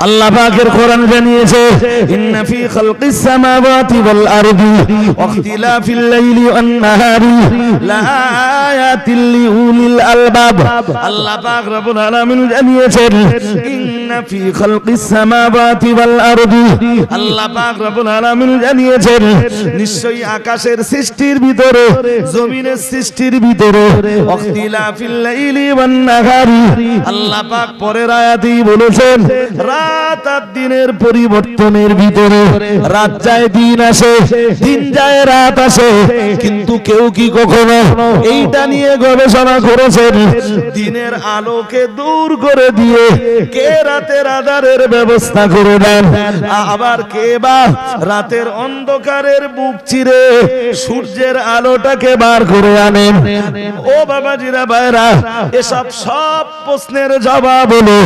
আল্লাহ পাকের কোরআন জানিয়েছে ইন্না ফি খালকিস সামাওয়াতি ওয়াল আরদি ওয়া ইখতিলাফিল লাইলি ওয়ান নাহারি লাআয়াতিল লিউলিল আলবাব। আল্লাহ পাক রব্বুল আলামিন জানিয়েছেন ইন্না ফি খালকিস সামাওয়াতি ওয়াল আরদি, আল্লাহ পাক রব্বুল আলামিন জানিয়েছেন নিশ্চয়ই আকাশের সৃষ্টির ভিতরে জমিনের সৃষ্টির ভিতরে ওয়া ইখতিলাফিল লাইলি ওয়ান নাহারি, আল্লাহ পাক পরের আয়াতেই বলেছেন রাত আর দিনের পরিবর্তনের ভিতরে রাত যায় দিন আসে, দিন যায় রাত আসে। কিন্তু কেউ কি কখনো এইটা নিয়ে গবেষণা করেছেন দিনের আলোকে দূর করে দিয়ে কে রাতের আধারের ব্যবস্থা করে দেন, আবার কে বা রাতের অন্ধকারের বুক চিরে সূর্যের আলোটাকে বার করে আনেন? ও বাবাজিরা ভাইরা, এসব সব প্রশ্নের জবাব হলো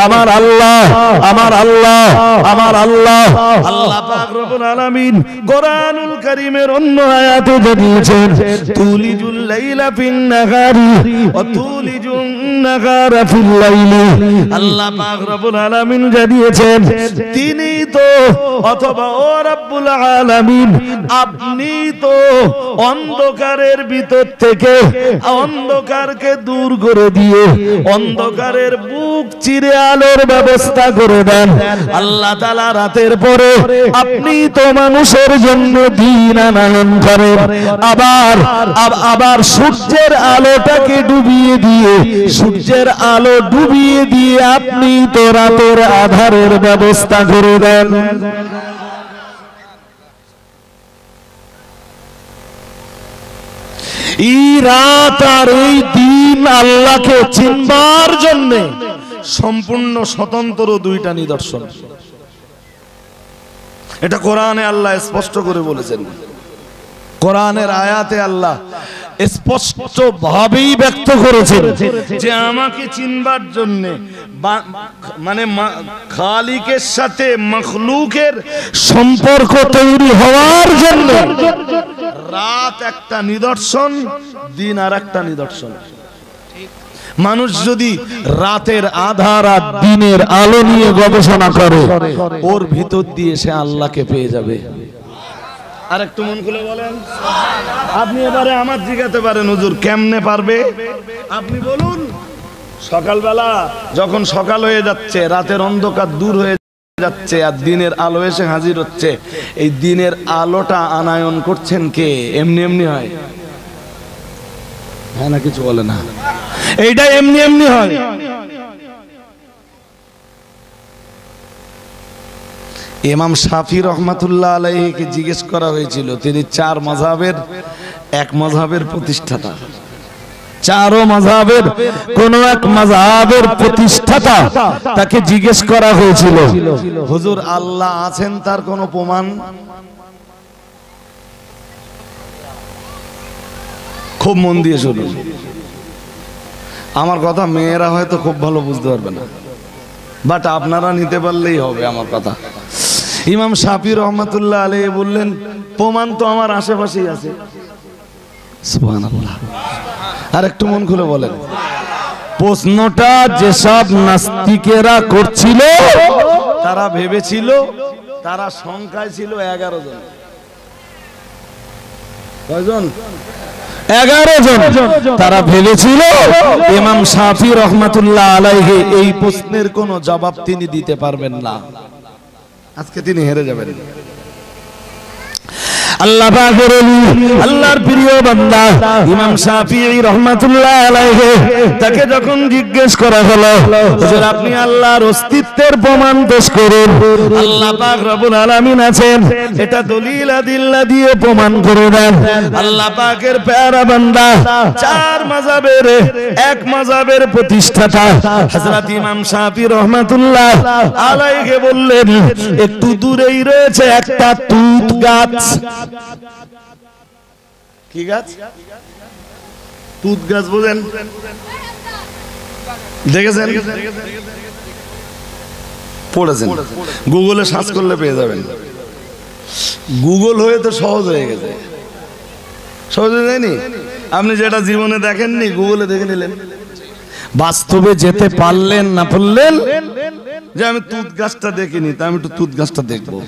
আমার আল্লাহ, আমার আল্লাহ, আমার আল্লাহ। আল্লাহ পাক রব্বুল আলামিন কোরআনুল কারীমের অন্য আয়াতে জানিয়েছেন তুলিজুল লাইলা ফিন নাহারি ওয়া তুলিজুন নাহারা ফিল লাইলি। আল্লাহ পাক রব্বুল আলামিন জানিয়েছেন তিনি তো অথবা ও রব্বুল আলামিন আপনি তো অন্ধকারের ভিতর থেকে অন্ধকারকে দূর করে দিয়ে অন্ধকারের বুক চিরে আলোর ব্যবস্থা করে দেন। আল্লাহ তাআলা রাতের পরে আপনি তো মানুষের জন্য দিন আনয়ন করেন, আবার সূর্যের আলোটাকে ডুবিয়ে দিয়ে সূর্যের আলো ডুবিয়ে দিয়ে আপনি তো রাতের আধারের ব্যবস্থা করে দেন। এই রাত আর এই দিন আল্লাহকে চিনবার জন্য সম্পূর্ণ স্বতন্ত্র দুইটা নিদর্শন। এটা কোরআনে আল্লাহ স্পষ্ট করে বলেছেন, কোরআনের আয়াতে আল্লাহ স্পষ্ট ভাবেই ব্যক্ত করেছেন যে আমাকে চিনবার জন্য মানে খালিকের সাথে মখলুকের সম্পর্ক তৈরি হওয়ার জন্য রাত একটা নিদর্শন, দিন আর একটা নিদর্শন। মানুষ যদি রাতের আধার আর দিনের আলো নিয়ে গবেষণা করে ওর ভিতর দিয়ে সে আল্লাহকে পেয়ে যাবে। আর একটু মন খুলে বলেন, আপনি এবারে আমার জিজ্ঞাসা পারেন হুজুর কেমনে পারবে? আপনি বলুন, সকালবেলা যখন সকাল হয়ে যাচ্ছে, রাতের অন্ধকার দূর হয়ে যাচ্ছে আর দিনের আলো এসে হাজির হচ্ছে, এই দিনের আলোটা আনায়ন করছেন কে? এমনি এমনি হয়? হ্যাঁ না কিছু বলে না, এইটা এমনি এমনি হয়। ইমাম শাফি রহমাতুল্লাহ আলাইহিকে জিজ্ঞেস করা হয়েছিল, তিনি চার মাযহাবের এক মাযহাবের প্রতিষ্ঠাতা, চারো মাযহাবের কোন এক মাযহাবের প্রতিষ্ঠাতা, তাকে জিজ্ঞেস করা হয়েছিল হুজুর আল্লাহ আছেন তার কোনো প্রমাণ? খুব মন দিয়ে শুনুন আমার কথা, মেয়েরা হয়তো খুব ভালো বুঝতে পারবে না, বাট আপনারা নিতে পারলেই হবে আমার কথা। ইমাম শাফি রহমাতুল্লাহ আলাইহি বললেন প্রমাণ তো আমার আশেপাশেই আছে। সুবহানাল্লাহ। আর একটু মন খুলে বলেন, প্রশ্নটা যেসব নাস্তিকেরা করছিল তারা ভেবেছিল তারা সংখ্যায় ছিল 11 জন। কয়জন? 11 জন। তারা ভেবেছিল ইমাম শাফি রহমাতুল্লাহ আলাইহি এই প্রশ্নের কোনো জবাব তিনি দিতে পারবেন না, আজকে তিনি হেরে যাবেন। আল্লাহ পাকের ওলি, আল্লাহর প্রিয় বান্দা ইমাম শাফিঈ রাহমাতুল্লাহ আলাইহি, তাকে যখন জিজ্ঞেস করা হলো হুজুর আপনি আল্লাহর অস্তিত্বের প্রমাণ পেশ করুন, আল্লাহ পাক রব্বুল আলামিন আছেন এটা দলিল আদিল্লা দিয়ে প্রমাণ করে দেন। আল্লাহ পাকের প্যারা বান্দা চার মাযহাবের এক মাযহাবের প্রতিষ্ঠাতা হযরত ইমাম শাফিঈ রাহমাতুল্লাহ আলাইহি বললেন একটু দূরেই রয়েছে একটা তুত গাছ। কি গাছ? তুত গাছ বোঝেন? দেখেছেন? পড়েছেন? গুগলে সার্চ করলে পেয়ে যাবেন। গুগল হয়ে তো সহজ হয়ে গেছে, সহজ হয়ে যায়নি? আপনি যেটা জীবনে দেখেননি গুগলে দেখে নিলেন, বাস্তবে যেতে পারলেন না পারলেন যে আমি তুত গাছটা দেখিনি, তা আমি একটু তুত গাছটা দেখবো।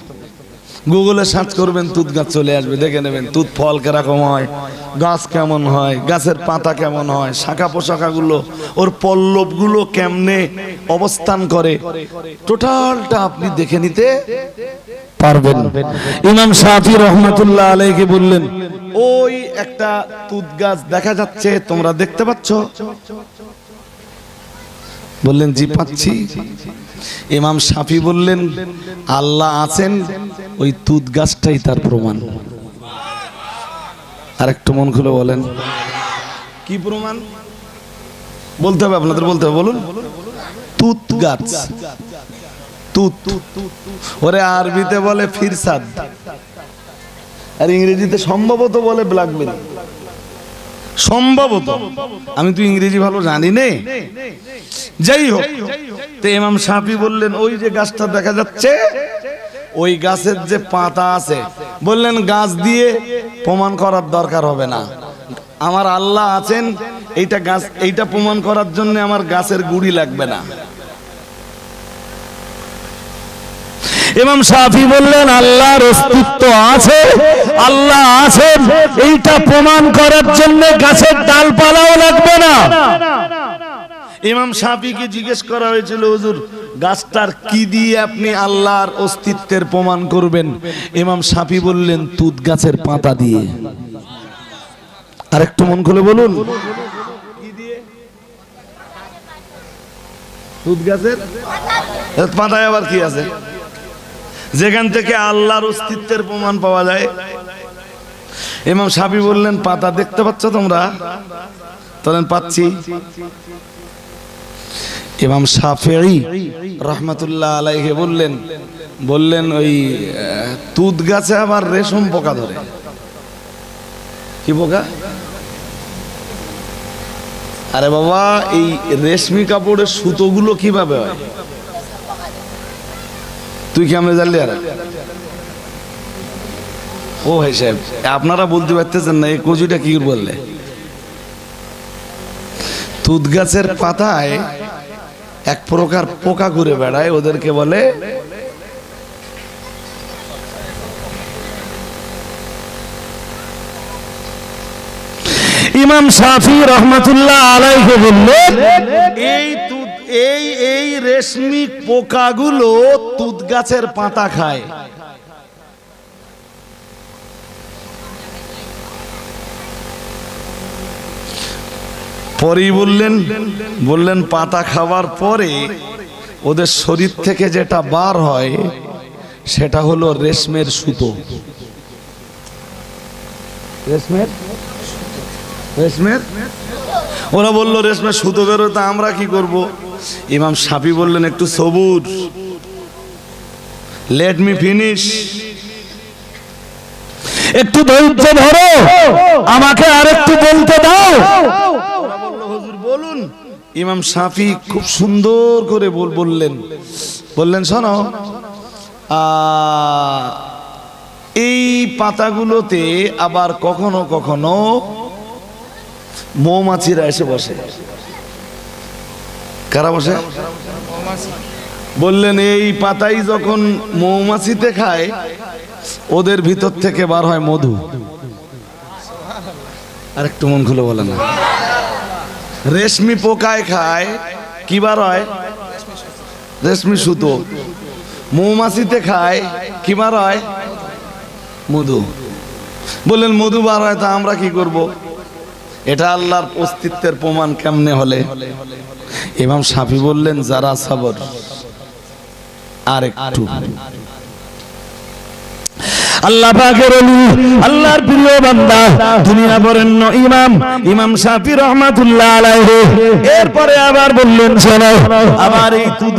গুগলে সার্চ করবেন, তুত গাছ চলে আসবে, দেখে নেবেন তুত ফল কিরকম হয়, গাছ কেমন হয়, গাছের পাতা কেমন হয়, শাখা পোশাখাগুলো, ওর পল্লবগুলো কেমনে অবস্থান করে, টোটালটা আপনি দেখে নিতে পারবেন। ইমাম শাফি রহমাতুল্লাহ আলাইহি বললেন, ওই একটা তুত গাছ দেখা যাচ্ছে, তোমরা দেখতে পাচ্ছ? বললেন জি পাচ্ছি। ইমাম শাফি বললেন, আল্লাহ আছেন, ওই তুত গাছটাই তার প্রমাণ। আর একটু মন খুলে বলেন কি প্রমাণ? বলতে হবে আপনাদের, বলতে হবে, বলুন। তুত গাছ, তুত, ওরে আরবিতে বলে ফিরসাদ, আর ইংরেজিতে সম্ভবত বলে ব্ল্যাকবেরি। সম্ভবত, আমি তো ইংরেজি ভালো জানি নে। যাই হোক, তো ইমাম শাফি বললেন, ওই যে গাছটা দেখা যাচ্ছে, ওই গাছের যে পাতা আছে, বললেন গাছ দিয়ে প্রমাণ করার দরকার হবে না, আমার আল্লাহ আছেন, এইটা গাছ, এইটা প্রমাণ করার জন্য আমার গাছের গুড়ি লাগবে না। ইমাম শাফি বললেন, আল্লাহর অস্তিত্ব আছে, আল্লাহ আছেন, এইটা প্রমাণ করার জন্য গাছের ডালপালাও লাগবে না। ইমাম শাফিকে জিজ্ঞেস করা হয়েছিল, হুজুর গাছটার কি দিয়ে আপনি আল্লাহর অস্তিত্বের প্রমাণ করবেন? ইমাম শাফি বললেন, তুত গাছের পাতা দিয়ে। আরেকটু মন খুলে বলুন, কি দিয়ে? তুত গাছের পাতায় আবার কি আছে যেখান থেকে আল্লাহর অস্তিত্বের প্রমাণ পাওয়া যায়? ইমাম শাফি বললেন, পাতা দেখতে পাচ্ছ তোমরা? বলেন পাচ্ছি। ইমাম শাফিঈ রাহমাতুল্লাহ আলাইহি বললেন ওই তুত গাছে আবার রেশম পোকা ধরে। কি পোকা? আরে বাবা, এই রেশমি কাপড়ের সুতোগুলো কিভাবে হয় তুই কেমনে জানলি? আর ও ভাই সাহেব, আপনারা বলতে পারতেছেন না, এই কচুটা কি বললে? তুত গাছের পাতায় এক প্রকার পোকা ঘুরে বেড়ায়, ওদেরকে বলে ইমাম শাফি রহমাতুল্লাহ আলাইহি বললেন, এই রেশমি পোকাগুলো তুত গাছের পাতা খায়। পরেই বললেন পাতা খাওয়ার পরে ওদের শরীর থেকে যেটা বার হয় সেটা হলো রেশমের সুতো। রেশমের ওরা বলল রেশমের সুতো বেরোয়, তা আমরা কি করব? ইমাম শাফি বললেন, একটু সবুর, লেট মি ফিনিশ, একটু ধৈর্য ধরো, আমাকে আরেকটু বলতে দাও। ওরা বলল, হুজুর বলুন। ইমাম শাফি খুব সুন্দর করে বললেন, শোনো, এই পাতাগুলোতে আবার কখনো কখনো মৌমাছিরা এসে বসে। কারা বসে? বললেন, এই পাতাই যখন মৌমাছিতে খায়, ওদের ভিতর থেকে বার হয় মধু। আর একটু মন খুলে বলে না, রেশমি পোকায় খায়, কি বার হয়? রেশমি সুতো। মৌমাছিতে খায়, কি বার হয়? মধু। বললেন মধু বার হয়, তা আমরা কি করব? এটা আল্লাহর অস্তিত্বের প্রমাণ কেমনে হলে? ইমাম শাফি বললেন, যারা সবর, আর একটু। আল্লাহ পাকের ওলি, আল্লাহর প্রিয় বান্দা, দুনিয়া বরেণ্য ইমাম শাফি রাহমাতুল্লাহ আলাইহি এরপরে আবার বললেন, শোনো, আবার এই তুত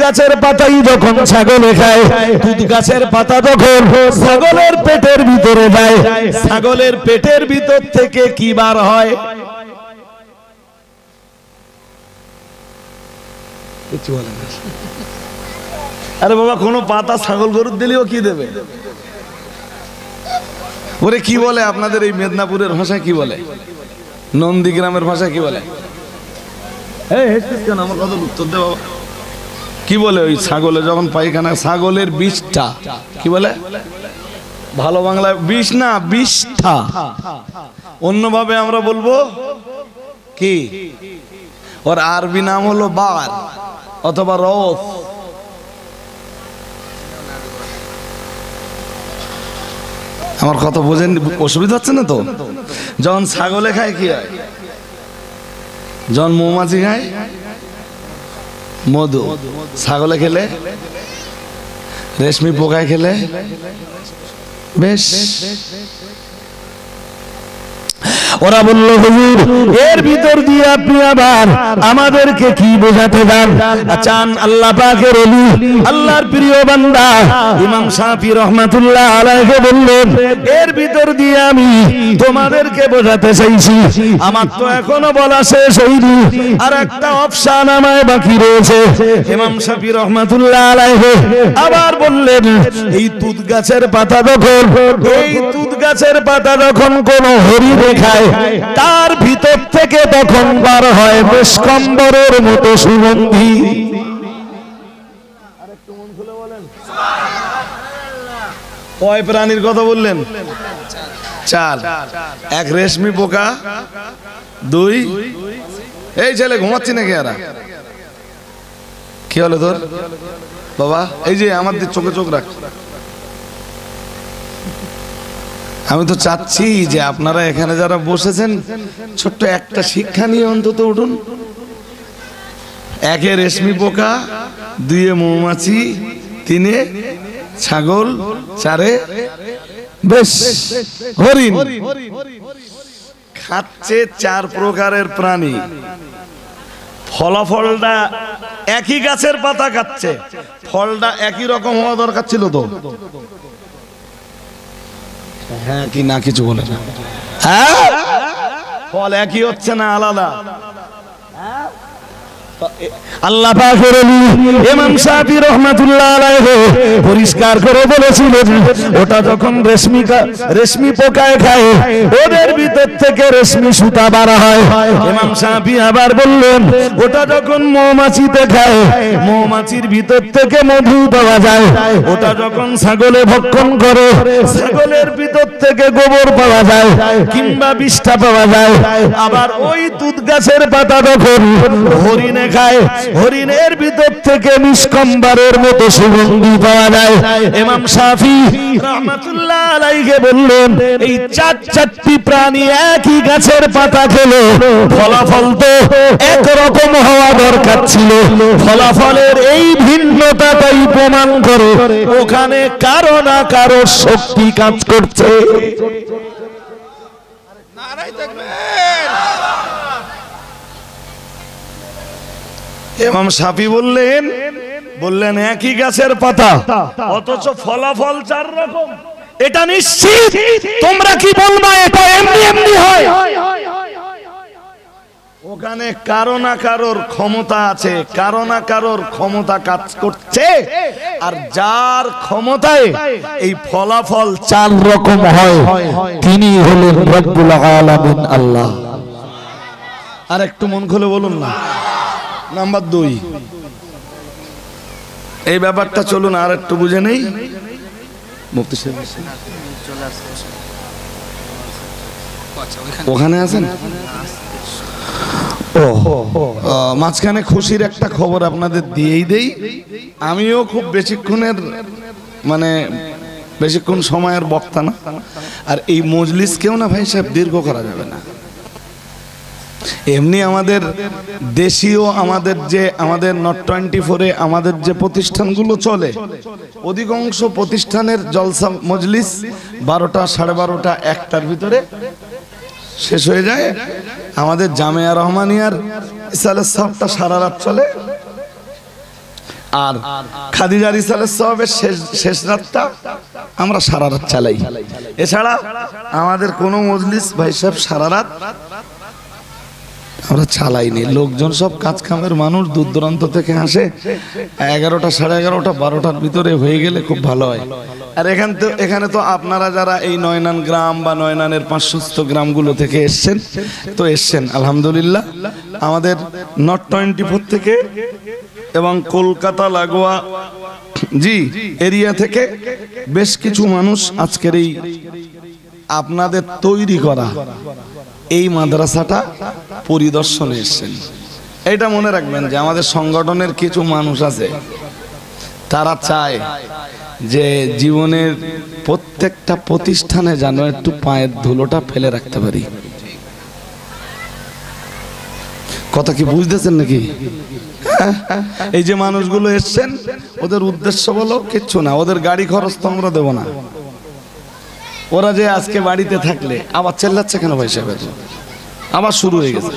গাছের পাতাই যখন ছাগলে খায়, তুত গাছের পাতা যখন ছাগলের পেটের ভিতরে যায়, ছাগলের পেটের ভিতর থেকে কি বার হয়? কিছু বলেন না। আরে বাবা, কোনো পাতা ছাগল গরুর দিলেও কি দেবে? ওরে কি বলে আপনাদের এই মেদিনীপুরের ভাষায় কি বলে? নন্দীগ্রামের ভাষায় কি বলে? এই হেসছিস কেন? আমার কথা উত্তর দে বাবা। কি বলে ওই ছাগলে যখন পায়খানা, ছাগলের বিষটা কি বলে? ভালো বাংলায় বিষ না, বিষটা। অন্যভাবে আমরা বলবো কি, ওর আরবি নাম হলো বার অথবা রস। আমার কথা বোঝেন? অসুবিধা হচ্ছে না তো? যখন ছাগলে খায় কি হয়? যখন মৌমাছি খায় মধু, ছাগলে খেলে, রেশমি পোকায় খেলে বেশ। ওরা বলল হুজুর এর ভিতর দিয়ে আপনি আবার আমাদেরকে কি বোঝাতে চান? আল্লাহ পাকের ওলি, আল্লাহর প্রিয় বান্দা ইমাম শাফি রাহমাতুল্লাহ আলাইহি বললেন, এর ভিতর দিয়ে আমি তোমাদেরকে বোঝাতে চাইছি, আমার তো এখনো বলা শেষ হয়নি, আর একটা অপশন আমায় বাকি রয়েছে। ইমাম শাফি রাহমাতুল্লাহ আলাইহি আবার বললেন, এই তুত গাছের পাতা যখন কোন হরিণ খায়, তার ভিতর থেকে তখন বার হয় বেশকম্বরের মতো সুগন্ধি। কয় প্রাণীর কথা বললেন? 4। 1 রেশমি পোকা, 2 এই ছেলে ঘুমাচ্ছি নাকি? আর কি হলো তোর বাবা? এই যে আমাদের চোখে চোখ রাখ। আমি তো চাচ্ছি যে আপনারা এখানে যারা বসেছেন ছোট্ট একটা শিক্ষা নিয়ে অন্তত উঠুন। 1 রেশমি পোকা, 2 মৌমাছি, 3 ছাগল, 4 বেশ হরিণ। খাচ্ছে 4 প্রকারের প্রাণী। ফলাফলটা একই গাছের পাতা খাচ্ছে, ফলটা একই রকম হওয়া দরকার ছিল তো? হ্যাঁ কি না কিছু বলে না? হ্যাঁ, ফল একই হচ্ছে না, আলাদা। আল্লাহ পাকের ওলি ইমাম শাফি রাহমাতুল্লাহ আলাইহি পরিষ্কার করে বলেছিলেন, ওটা যখন রেশমি পোকায় খায়, ওদের ভিতর থেকে রেশমি সুতা বার হয়। ইমাম শাফি আবার বললেন, ওটা যখন মৌমাছিতে খায়, মৌমাছির ভিতর থেকে মধু পাওয়া যায়। ওটা যখন ছাগলে ভক্ষণ করে, ছাগলের ভিতর থেকে গোবর পাওয়া যায় কিংবা বিষ্ঠা পাওয়া যায়। আবার ওই তুত গাছের পাতা যখন হরিণে খায়, হরিণের ভিতর থেকে মিসকম্বরের মতো সুগন্ধি পাওয়া যায়। ইমাম শাফি রাহমাতুল্লাহ আলাইহি বললেন, এই 4টি প্রাণী একই গাছের পাতা খেলো, ফলাফল তো একরকম হওয়া দরকার ছিল। ফলাফলের এই ভিন্নতাটাই প্রমাণ করে ওখানে কারো না কারো শক্তি কাজ করছে। নারায়ে তাকবীর। ইমাম শাফি বললেন একই গাছের পাতা, অথচ ফলাফল 4 রকম। এটা নিশ্চিত। তোমরা কি বলবা এটা এমনি এমনি হয়? ওখানে কারো না কারোর ক্ষমতা আছে, কারো না কারোর ক্ষমতা কাজ করছে, আর যার ক্ষমতায় এই ফলাফল 4 রকম হয় তিনি হলেন রব্বুল আলামিন আল্লাহ। আর একটু মন খুলে বলুন না। নাম্বার 2, এই ব্যাপারটা চলুন আর একটু বুঝে নেই। মুফতি সাহেব ওখানে আছেন? মাঝখানে খুশির একটা খবর আপনাদের দিয়েই দেই। আমিও খুব বেশিক্ষণ সময়ের বক্তা না, আর এই মজলিসকেও না ভাই সাহেব দীর্ঘ করা যাবে না। এমনি আমাদের দেশীয় আমাদের নট 24-এ আমাদের যে প্রতিষ্ঠানগুলো চলে, অধিকাংশ প্রতিষ্ঠানের জলসা মজলিস 12টা, 12:30, 1টার ভিতরে শেষ হয়ে যায়। আমাদের জামিয়া রহমানিয়ার ইসালের সাহেবটা সারা রাত চলে, আর খাদিজা রিসালের সাহেবের শেষ রাতটা আমরা সারা রাত চালাই। এছাড়া আমাদের কোনো মজলিস ভাই সাহেব সারা রাত আমরা চালাইনি। লোকজন সব কাজ কামের মানুষ, দূর দূরান্ত থেকে আসে। 11টা, 11:30, 12টার ভিতরে হয়ে গেলে খুব ভালো হয়। আর এখানে তো আপনারা যারা এই নয়নান গ্রাম বা নয়নানের 500 গ্রামগুলো থেকে এসছেন আলহামদুলিল্লাহ। আমাদের নর্থ 24 থেকে এবং কলকাতা লাগোয়া এরিয়া থেকে বেশ কিছু মানুষ আজকের এই আপনাদের তৈরি করা এই মাদ্রাসাটা পরিদর্শনে এসেছেন। এটা মনে রাখবেন যে আমাদের সংগঠনের কিছু মানুষ আছে, তারা চায় যে জীবনের প্রত্যেকটা প্রতিষ্ঠানে যেন একটু পায়ের ধুলোটা ফেলে রাখতে পারি। কথা কি বুঝতেছেন নাকি? এই যে মানুষগুলো এসছেন, ওদের উদ্দেশ্য বলো কিচ্ছু না, ওদের গাড়ি খরচ তো আমরা দেবো না। ওরা যে আজকে বাড়িতে থাকলে আবার চেল্লাচ্ছে কেন ভাই সাহেব? আবার শুরু হয়ে গেছে।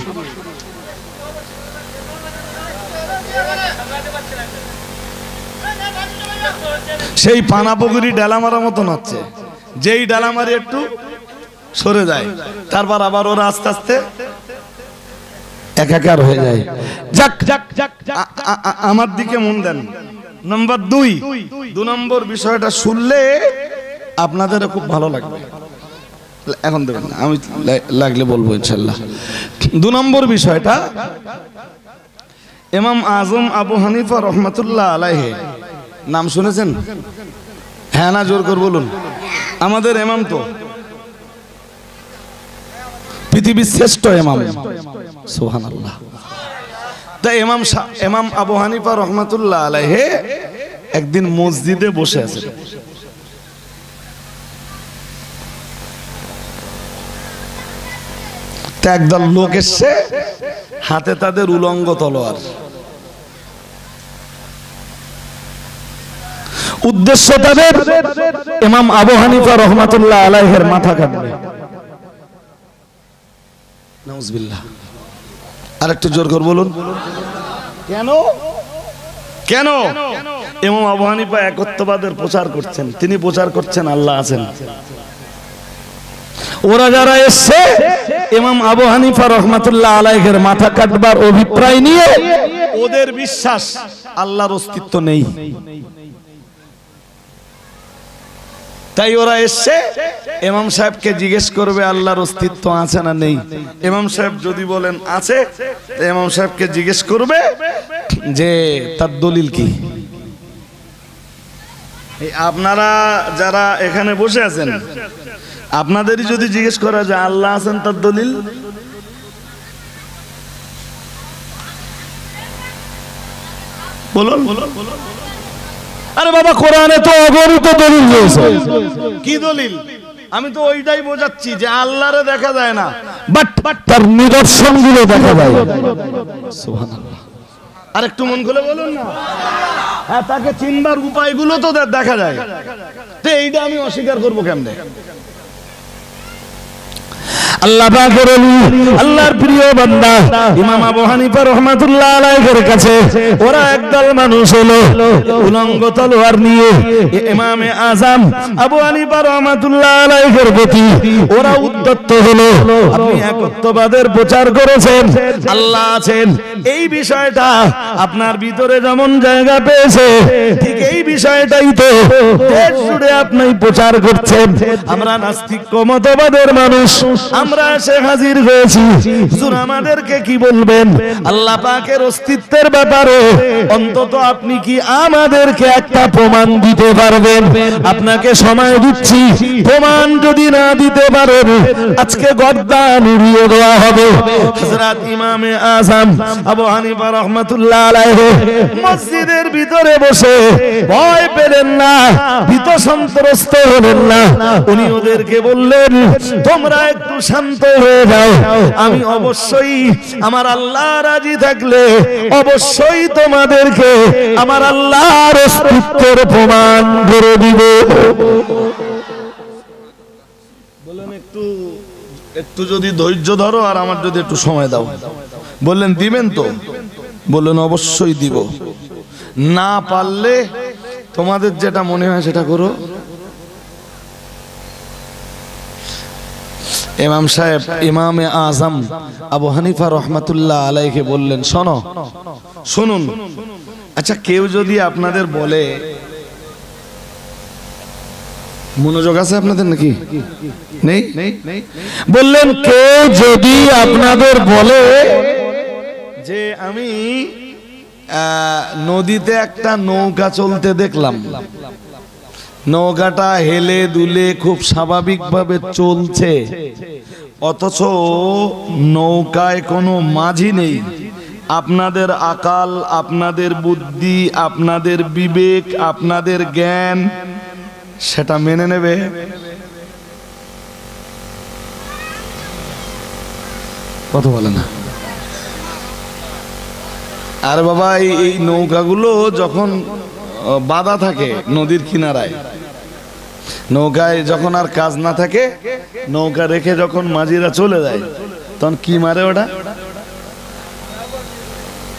সেই পানাপুকুরি ডালা মারার মতন হচ্ছে, যেই ডালা মারি একটু সরে যায়, তারপর আবার ওরা আস্তে আস্তে একাকার হয়ে যায়। আমার দিকে মন দেন। নাম্বার 2 নম্বর বিষয়টা শুনলে আপনাদের খুব ভালো লাগবে, এখন দেবেন না, আমি লাগলে বলবো ইনশাল্লাহ। 2 নম্বর বিষয়টা, ইমাম আজম আবু হানিফা রহমাতুল্লাহ আলাইহি নাম শুনেছেন? হ্যাঁ না জোর করে বলুন। আমাদের ইমাম তো পৃথিবীর শ্রেষ্ঠ ইমাম, সুবহানাল্লাহ। তাই ইমাম আবু হানিফা রহমাতুল্লাহ আলাইহি একদিন মসজিদে বসে আছেন। তা একদল লোক এসছে, হাতে তাদের উলঙ্গ তলোয়ার। উদ্দেশ্য তাদের ইমাম আবু হানিফা রহমাতুল্লাহ আলাইহির মাথা কাটবে। নাউজুবিল্লাহ। আরেকটু জোর করে বলুন কেন? কেন? ইমাম আবু হানিফা একত্ববাদের প্রচার করছেন, তিনি প্রচার করছেন আল্লাহ আছেন। ওরা যারা এসছে ইমাম আবু হানিফা রহমাতুল্লাহ আলাইহির মাথা কাটবার অভিপ্রায় নিয়ে, ওদের বিশ্বাস আল্লাহর অস্তিত্ব নেই। তাই ওরা এসছে ইমাম সাহেবকে জিজ্ঞেস করবে আল্লাহর অস্তিত্ব আছে না নেই। ইমাম সাহেব যদি বলেন আছে, ইমাম সাহেবকে জিজ্ঞেস করবে যে তার দলিল কি। আপনারা যারা এখানে বসে আছেন, আপনাদেরই যদি জিজ্ঞেস করা যায় আল্লাহ আছেন, তার দলিল বলুন। আরে বাবা, কোরআনে তো অগণিত দলিল রয়েছে। কি দলিল? আমি তো ওইটাই বোঝাচ্ছি যে আল্লাহরে দেখা যায় না, বাট তার নিদর্শনগুলো দেখা যায়। সুবহানাল্লাহ। আর একটু মন খুলে বলুন না। হ্যাঁ, তাকে চিনবার উপায়গুলো তো দেখা যায়। তো এইটা আমি অস্বীকার করবো কেমনে? আল্লাহ পাকের ওলি, আল্লাহর প্রিয় বান্দা ইমাম আবু হানিফা রাহমাতুল্লাহ আলাইহির কাছে ওরা একদল মানুষ হলো উলঙ্গ তলোয়ার নিয়ে ইমামে আজম আবু হানিফা রাহমাতুল্লাহ আলাইহির প্রতি ওরা উদ্যত হলো। আপনি একত্ববাদের প্রচার করেছেন, আল্লাহ আছেন, এই বিষয়টা আপনার ভিতরে যেমন জায়গা পেয়েছে, ঠিক এই বিষয়টাই তো দেশ জুড়ে আপনি প্রচার করছেন। আমরা নাস্তিক মতবাদের মানুষ, আমরা এসে হাজির হয়েছি। হুজুর আমাদেরকে কি বলবেন আল্লাহ পাকের অস্তিত্বের ব্যাপারে? অন্তত আপনি কি আমাদেরকে একটা প্রমাণ দিতে পারবেন? আপনাকে সময় দিচ্ছি, প্রমাণ যদি না দিতে পারেন আজকে গর্দান উড়িয়ে দেওয়া হবে। হযরত ইমামে আযম আবু হানিফা রাহমাতুল্লাহ আলাইহি মসজিদের ভিতরে বসে ভয় পেলেন না, ভীত সন্ত্রস্ত হলেন না। উনি ওদেরকে বললেন, তোমরা একটু শান্ত হয়ে যাও, আমি অবশ্যই আমার আল্লাহ রাজি থাকলে অবশ্যই তোমাদেরকে আমার আল্লাহর অস্তিত্বের প্রমাণ করে দিব। বললেন একটু যদি ধৈর্য ধরো আর আমার যদি একটু সময় দাও। বললেন দিবেন তো? বললেন অবশ্যই দিব, না পারলে তোমাদের যেটা মনে হয় সেটা করো। ইমাম সাহেব ইমামে আজম আবু হানিফা রহমাতুল্লাহ আলাইহি বললেন, শোনো, শুনুন, আচ্ছা কেউ যদি আপনাদের বলে মনোযোগ আছে আপনাদের নাকি নেই? বললেন কে যদি আপনাদের বলে যে আমি নদীতে একটা নৌকা চলতে দেখলাম, নৌকাটা হেলে দুলে খুব স্বাভাবিকভাবে চলছে, অথচ নৌকায় কোনো মাঝি নেই, আপনাদের আকাল, আপনাদের বুদ্ধি, আপনাদের বিবেক, আপনাদের জ্ঞান সেটা মেনে নেবে? কথা বলে না। আর বাবা এই নৌকাগুলো যখন বাঁধা থাকে নদীর কিনারায়, নৌকায় যখন আর কাজ না থাকে, নৌকা রেখে যখন মাঝিরা চলে যায়, তখন কি মারে ওটা?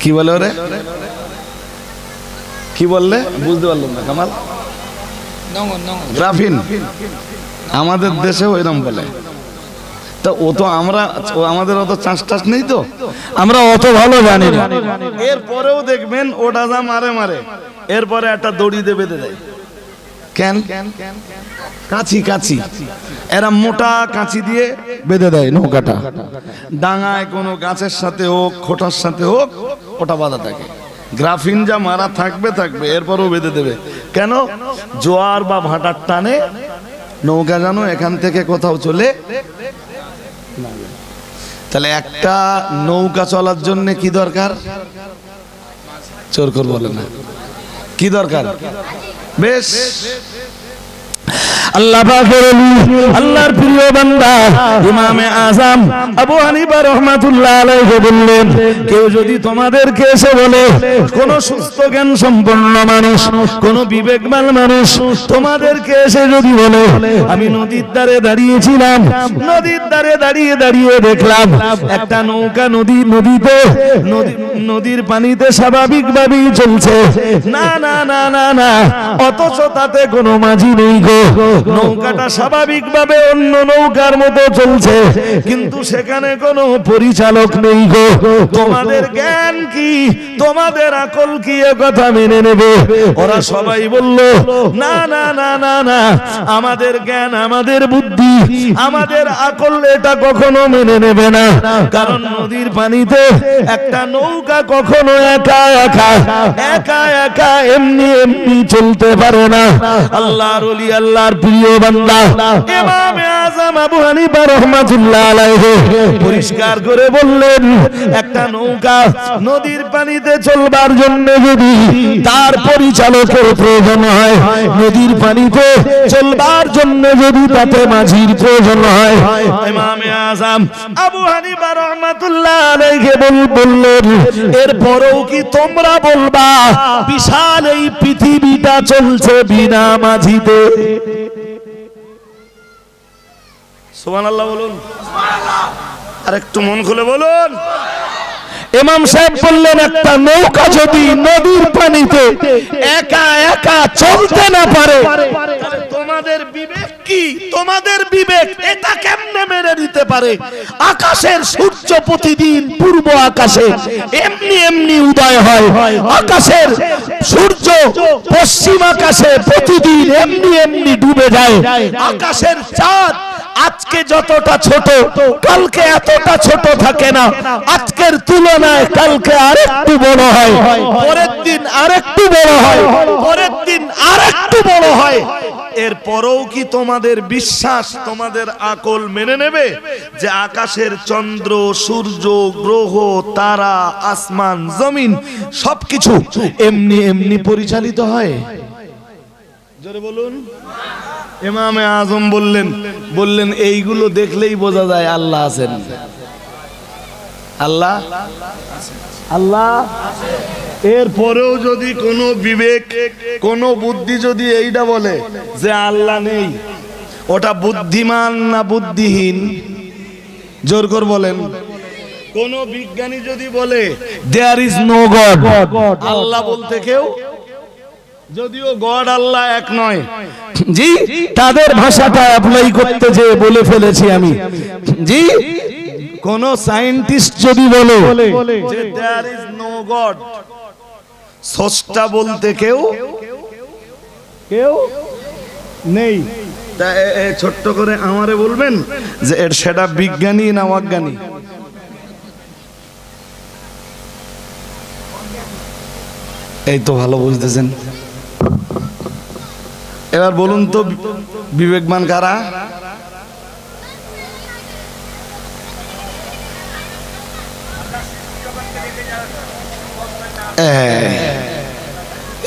কি বলে ওরে? কি বললে বুঝতে পারলাম না কামাল। গ্রাফিন। আমাদের দেশেও এরকম বলে। তা ও তো আমাদের অত চাষ টাস নেই, তো আমরা অত ভালো জানি না। এরপরেও দেখবেন ওটা যা মারে মারে, এরপরে একটা দড়ি দিয়ে বেঁধে দেয়। কেন? কাঁচি এরা মোটা কাঁচি দিয়ে বেঁধে দেয় নৌকাটা। ডাঙায় কোনো গাছের সাথে হোক, খোটার সাথে হোক, ওটা বাঁধা থাকে। গ্রাফিন যা মারা থাকবে, এরপরও বেঁধে দেবে। কেন? জোয়ার বা ভাটার টানে নৌকা যেন এখান থেকে কোথাও চলে। তাহলে একটা নৌকা চলার জন্য কি দরকার? চোর করে বলে না, কি দরকার? বেশ, আল্লাহ পাকের ওলি, আল্লাহর প্রিয় বান্দা ইমামে আযম আবু হানিফা রাহমাতুল্লাহ আলাইহি বললেন, কেউ যদি তোমাদেরকে এসে বলে, কোন সুস্থ জ্ঞান সম্পন্ন মানুষ, কোন বিবেকবান মানুষ তোমাদেরকে এসে যদি বলে, আমি নদীর ধারে দাঁড়িয়েছিলাম, নদীর ধারে দাঁড়িয়ে দাঁড়িয়ে দেখলাম একটা নৌকা নদীতে নদীর পানিতে স্বাভাবিকভাবেই চলছে, না না না না না, অথচ তাতে কোনো মাঝি নেই গো, নৌকাটা স্বাভাবিকভাবে অন্য নৌকার মতো চলছে, কিন্তু সেখানে কোনো পরিচালক নেই গো, তোমাদের জ্ঞান কি, তোমাদের আকল কি এ কথা মেনে নেবে? ওরা সবাই বলল, না না না না না, আমাদের জ্ঞান, আমাদের বুদ্ধি, আমাদের আকল এটা কখনো মেনে নেবে না, কারণ নদীর পানিতে একটা নৌকা কখনো একা একা এমনি চলতে পারে না। আল্লাহর ওলি, আল্লাহর প্রিয় বান্দা ইমামে আযম আবু হানিফা রাহমাতুল্লাহ আলাইহি পরিষ্কার করে বললেন, একটা নৌকা নদীর পানিতে চলবার জন্য যদি তার পরিচালকের প্রয়োজন হয়, নদীর পানিতে চলবার জন্য যদি তাতে মাঝির প্রয়োজন হয়, ইমামে আযম আবু হানিফা রাহমাতুল্লাহ আলাইহি বললেন, এরপরেও কি তোমরা বলবা বিশাল এই পৃথিবীটা চলছে বিনা মাঝিতে? সুবহানাল্লাহ বলুন, আর একটু মন খুলে বলুন। ইমাম সাহেব বললেন, একটা নৌকা যদি নদীর পানিতে একা একা চলতে না পারে, তোমাদের বিবেক কি, তোমাদের বিবেক এটা কেমনে মেনে নিতে পারে? আকাশের সূর্য প্রতিদিন পূর্ব আকাশে এমনি উদয় হয়, আকাশের সূর্য পশ্চিম আকাশে প্রতিদিন এমনি ডুবে যায়, আকাশের চাঁদ আজকে যতটা ছোট কালকে এতটা ছোট থাকে না, আজকের তুলনায় কালকে আরেকটু বড় হয়, পরের দিন আরেকটু বড় হয়, পরের দিন আরেকটু বড় হয়। এরপরেও কি তোমাদের বিশ্বাস, তোমাদের আকল মেনে নেবে যে আকাশের চন্দ্র, সূর্য, গ্রহ, তারা, আসমান, জমিন সবকিছু এমনি পরিচালিত হয়? জোরে বলুন। ইমামে আযম বললেন এইগুলো দেখলেই বোঝা যায় আল্লাহ আছেন। আল্লাহ এরপরেও যদি কোনো বিবেক, কোনো বুদ্ধি যদি এইটা বলে যে আল্লাহ নেই, ওটা বুদ্ধিমান না বুদ্ধিহীন? জোর করে বলেন। কোন বিজ্ঞানী যদি বলে দেয়ার ইজ নো গড, আল্লাহ বলতে কেউ, যদিও গড আল্লাহ এক নয়, জি তাদের ভাষাটা অ্যাপ্লাই করতে যে বলে ফেলেছি আমি, জি কোন সায়েন্টিস্ট যদি বলে যে দেয়ার ইজ নো গড, স্রষ্টা বলতে কেউ নেই, তা ছোট্ট করে আমারে বলবেন যে সেটা বিজ্ঞানী না অজ্ঞানী? এই তো ভালো বুঝতেছেন। এবার বলুন তো বিবেকবান কারা?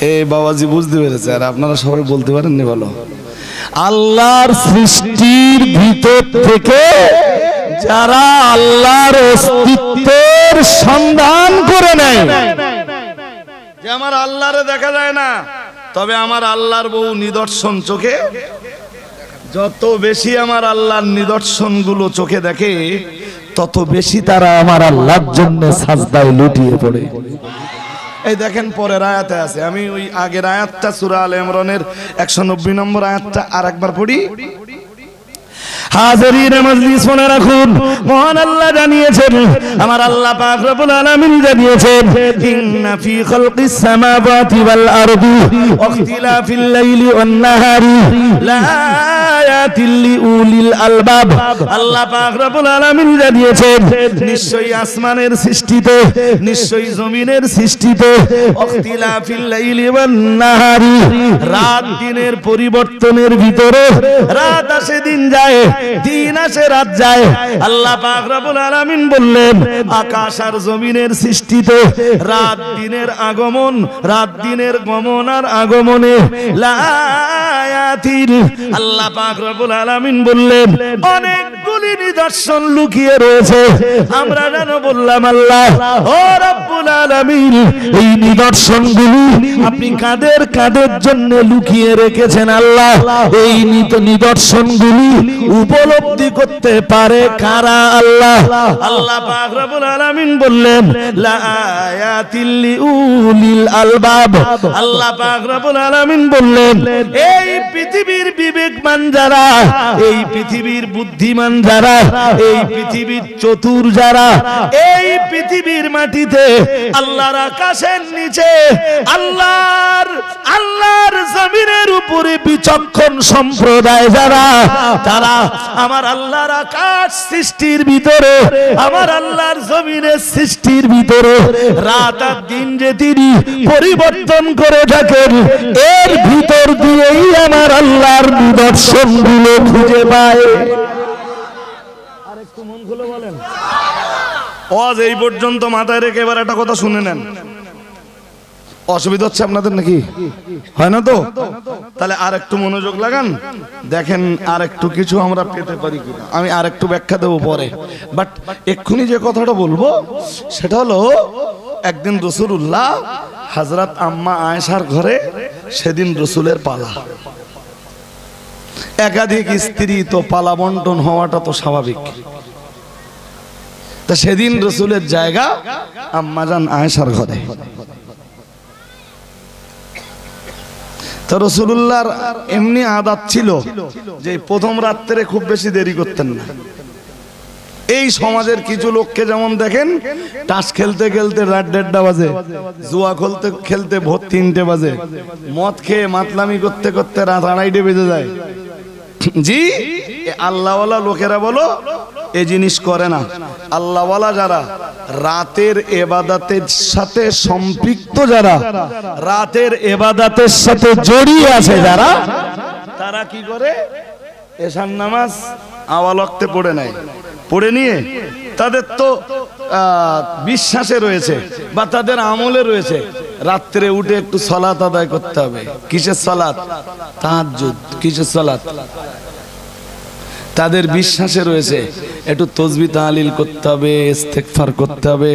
এই বাবাজি বুঝতে পেরেছে, আর আপনারা সবাই বলতে পারেননি ভালো। আল্লাহর সৃষ্টির ভিতর থেকে যারা আল্লাহর অস্তিত্বের সন্ধান করে নেয়, যে আমার আল্লাহরে দেখা যায় না, তবে আমার আল্লাহর বহু নিদর্শন চোখে, যত বেশি আমার আল্লাহর নিদর্শন গুলো চোখে দেখে তত বেশি তারা আমার আল্লাহর জন্য সাজদায় লুটিয়ে পড়ে। এই দেখেন পরের আয়াতে আছে, আমি ওই আগের আয়াতটা সূরা আলে ইমরানের 190 নম্বর আয়াতটা আরেকবার পড়ি। হাজিরিন মজলিস মনে রাখুন, মহান আল্লাহ জানিয়েছেন, আমার আল্লাহ পাক রব্বুল আলামিন জানিয়েছেন, ইন্না ফি খালকিস সামাওয়াতি ওয়াল আরদি ওয়া ইখতিলাফিল লাইলি ওয়ান নাহারি লাআয়াতিল লিউলিল আলবাব। আল্লাহ পাক রব্বুল আলামিন জানিয়েছেন, নিশ্চয়ই আসমানের সৃষ্টিতে, নিশ্চয়ই জমিনের সৃষ্টিতে, ওয়া ইখতিলাফিল লাইলি ওয়ান নাহারি, রাত দিনের পরিবর্তনের ভিতরে, রাত আসে দিন যায়, দিন আসে রাত যায়। আল্লাহ পাক রব্বুল আলামিন বললেন, আকাশ আর জমিনের সৃষ্টিতে রাত দিনের আগমন, রাত দিনের গমন আর আগমনে লায়াতিল, আল্লাহ পাক রব্বুল আলামিন বললেন অনেকগুলি নিদর্শন লুকিয়ে রয়েছে। আমরা যেন বললাম, আল্লাহ ও রব্বুল আলামিন, এই নিদর্শনগুলি আপনি কাদের কাদের জন্য লুকিয়ে রেখেছেন আল্লাহ? এই নিদর্শনগুলি উপলব্ধি করতে পারে কারা? আল্লাহ। আল্লাহ পাক রব্বুল আলামিন বললেন লাআয়াতিল লিউলিল আলবাব। আল্লাহ পাক রব্বুল আলামিন বললেন, এই পৃথিবীর বিবেকমান যারা, এই পৃথিবীর বুদ্ধিমান যারা, এই পৃথিবীর চতুর যারা, এই পৃথিবীর মাটিতে, আল্লাহর আকাশের নিচে, আল্লাহর জমিনের উপরে বিচক্ষণ সম্প্রদায় যারা, তারা আমার আল্লাহর আকাশ সৃষ্টির ভিতরে, আমার আল্লাহর জমিনের সৃষ্টির ভিতরে রাত আর দিন যে তিনি পরিবর্তন করে থাকেন, এর ভিতর দিয়েই আমার আল্লাহর নিদর্শনগুলো খুঁজে পায়। আরেকটু মন খুলে বলেন। আজ এই পর্যন্ত মাথায় রেখে এবার একটা কথা শুনে নেন। অসুবিধা হচ্ছে আপনাদের নাকি? হয় না তো? তাহলে আর একটু মনোযোগ লাগান, দেখেন আর একটু কিছু আমরা পেতে পারি কিনা। আমি আর একটু ব্যাখ্যা দেবো পরে, বাট এক্ষুনি যে কথাটা বলবো সেটা হলো, একদিন রাসূলুল্লাহ হযরত আম্মা আয়েশার ঘরে, সেদিন রাসূলের পালা, একাধিক স্ত্রী, তো পালা বন্টন হওয়াটা তো স্বাভাবিক। তা সেদিন রাসূলের জায়গা আম্মাজান আয়েশার ঘরে। তো রাসূলুল্লাহর এমনি আদত ছিল যে প্রথম রাত্রে খুব বেশি দেরি করতেন না। এই সমাজের কিছু লোককে যেমন দেখেন, তাস খেলতে খেলতে রাত 1:30 বাজে, জুয়া খেলতে খেলতে ভোর 3টে বাজে, মদ খেয়ে মাতলামি করতে করতে রাত 2:30 বেজে যায়। জি, আল্লাহওয়ালা লোকেরা বলো এই জিনিস করে না। আল্লাহওয়ালা যারা, রাতের ইবাদতের সাথে সম্পৃক্ত যারা, রাতের ইবাদতের সাথে জড়িয়ে আছে যারা, তারা কি করে? এশার নামাজ আওয়াল ওয়াক্তে পড়ে নেয়। পড়ে নিয়ে তাদের তো বিশ্বাসে রয়েছে বা তাদের আমলে রয়েছে, রাত্রে উঠে একটু সালাত আদায় করতে হবে। কিসের সালাত? তাহাজ্জুদ। কিসের সালাত? তাদের বিশ্বাসে রয়েছে একটু তাসবিহ তাহলিল করতে হবে, ইস্তেগফার করতে হবে,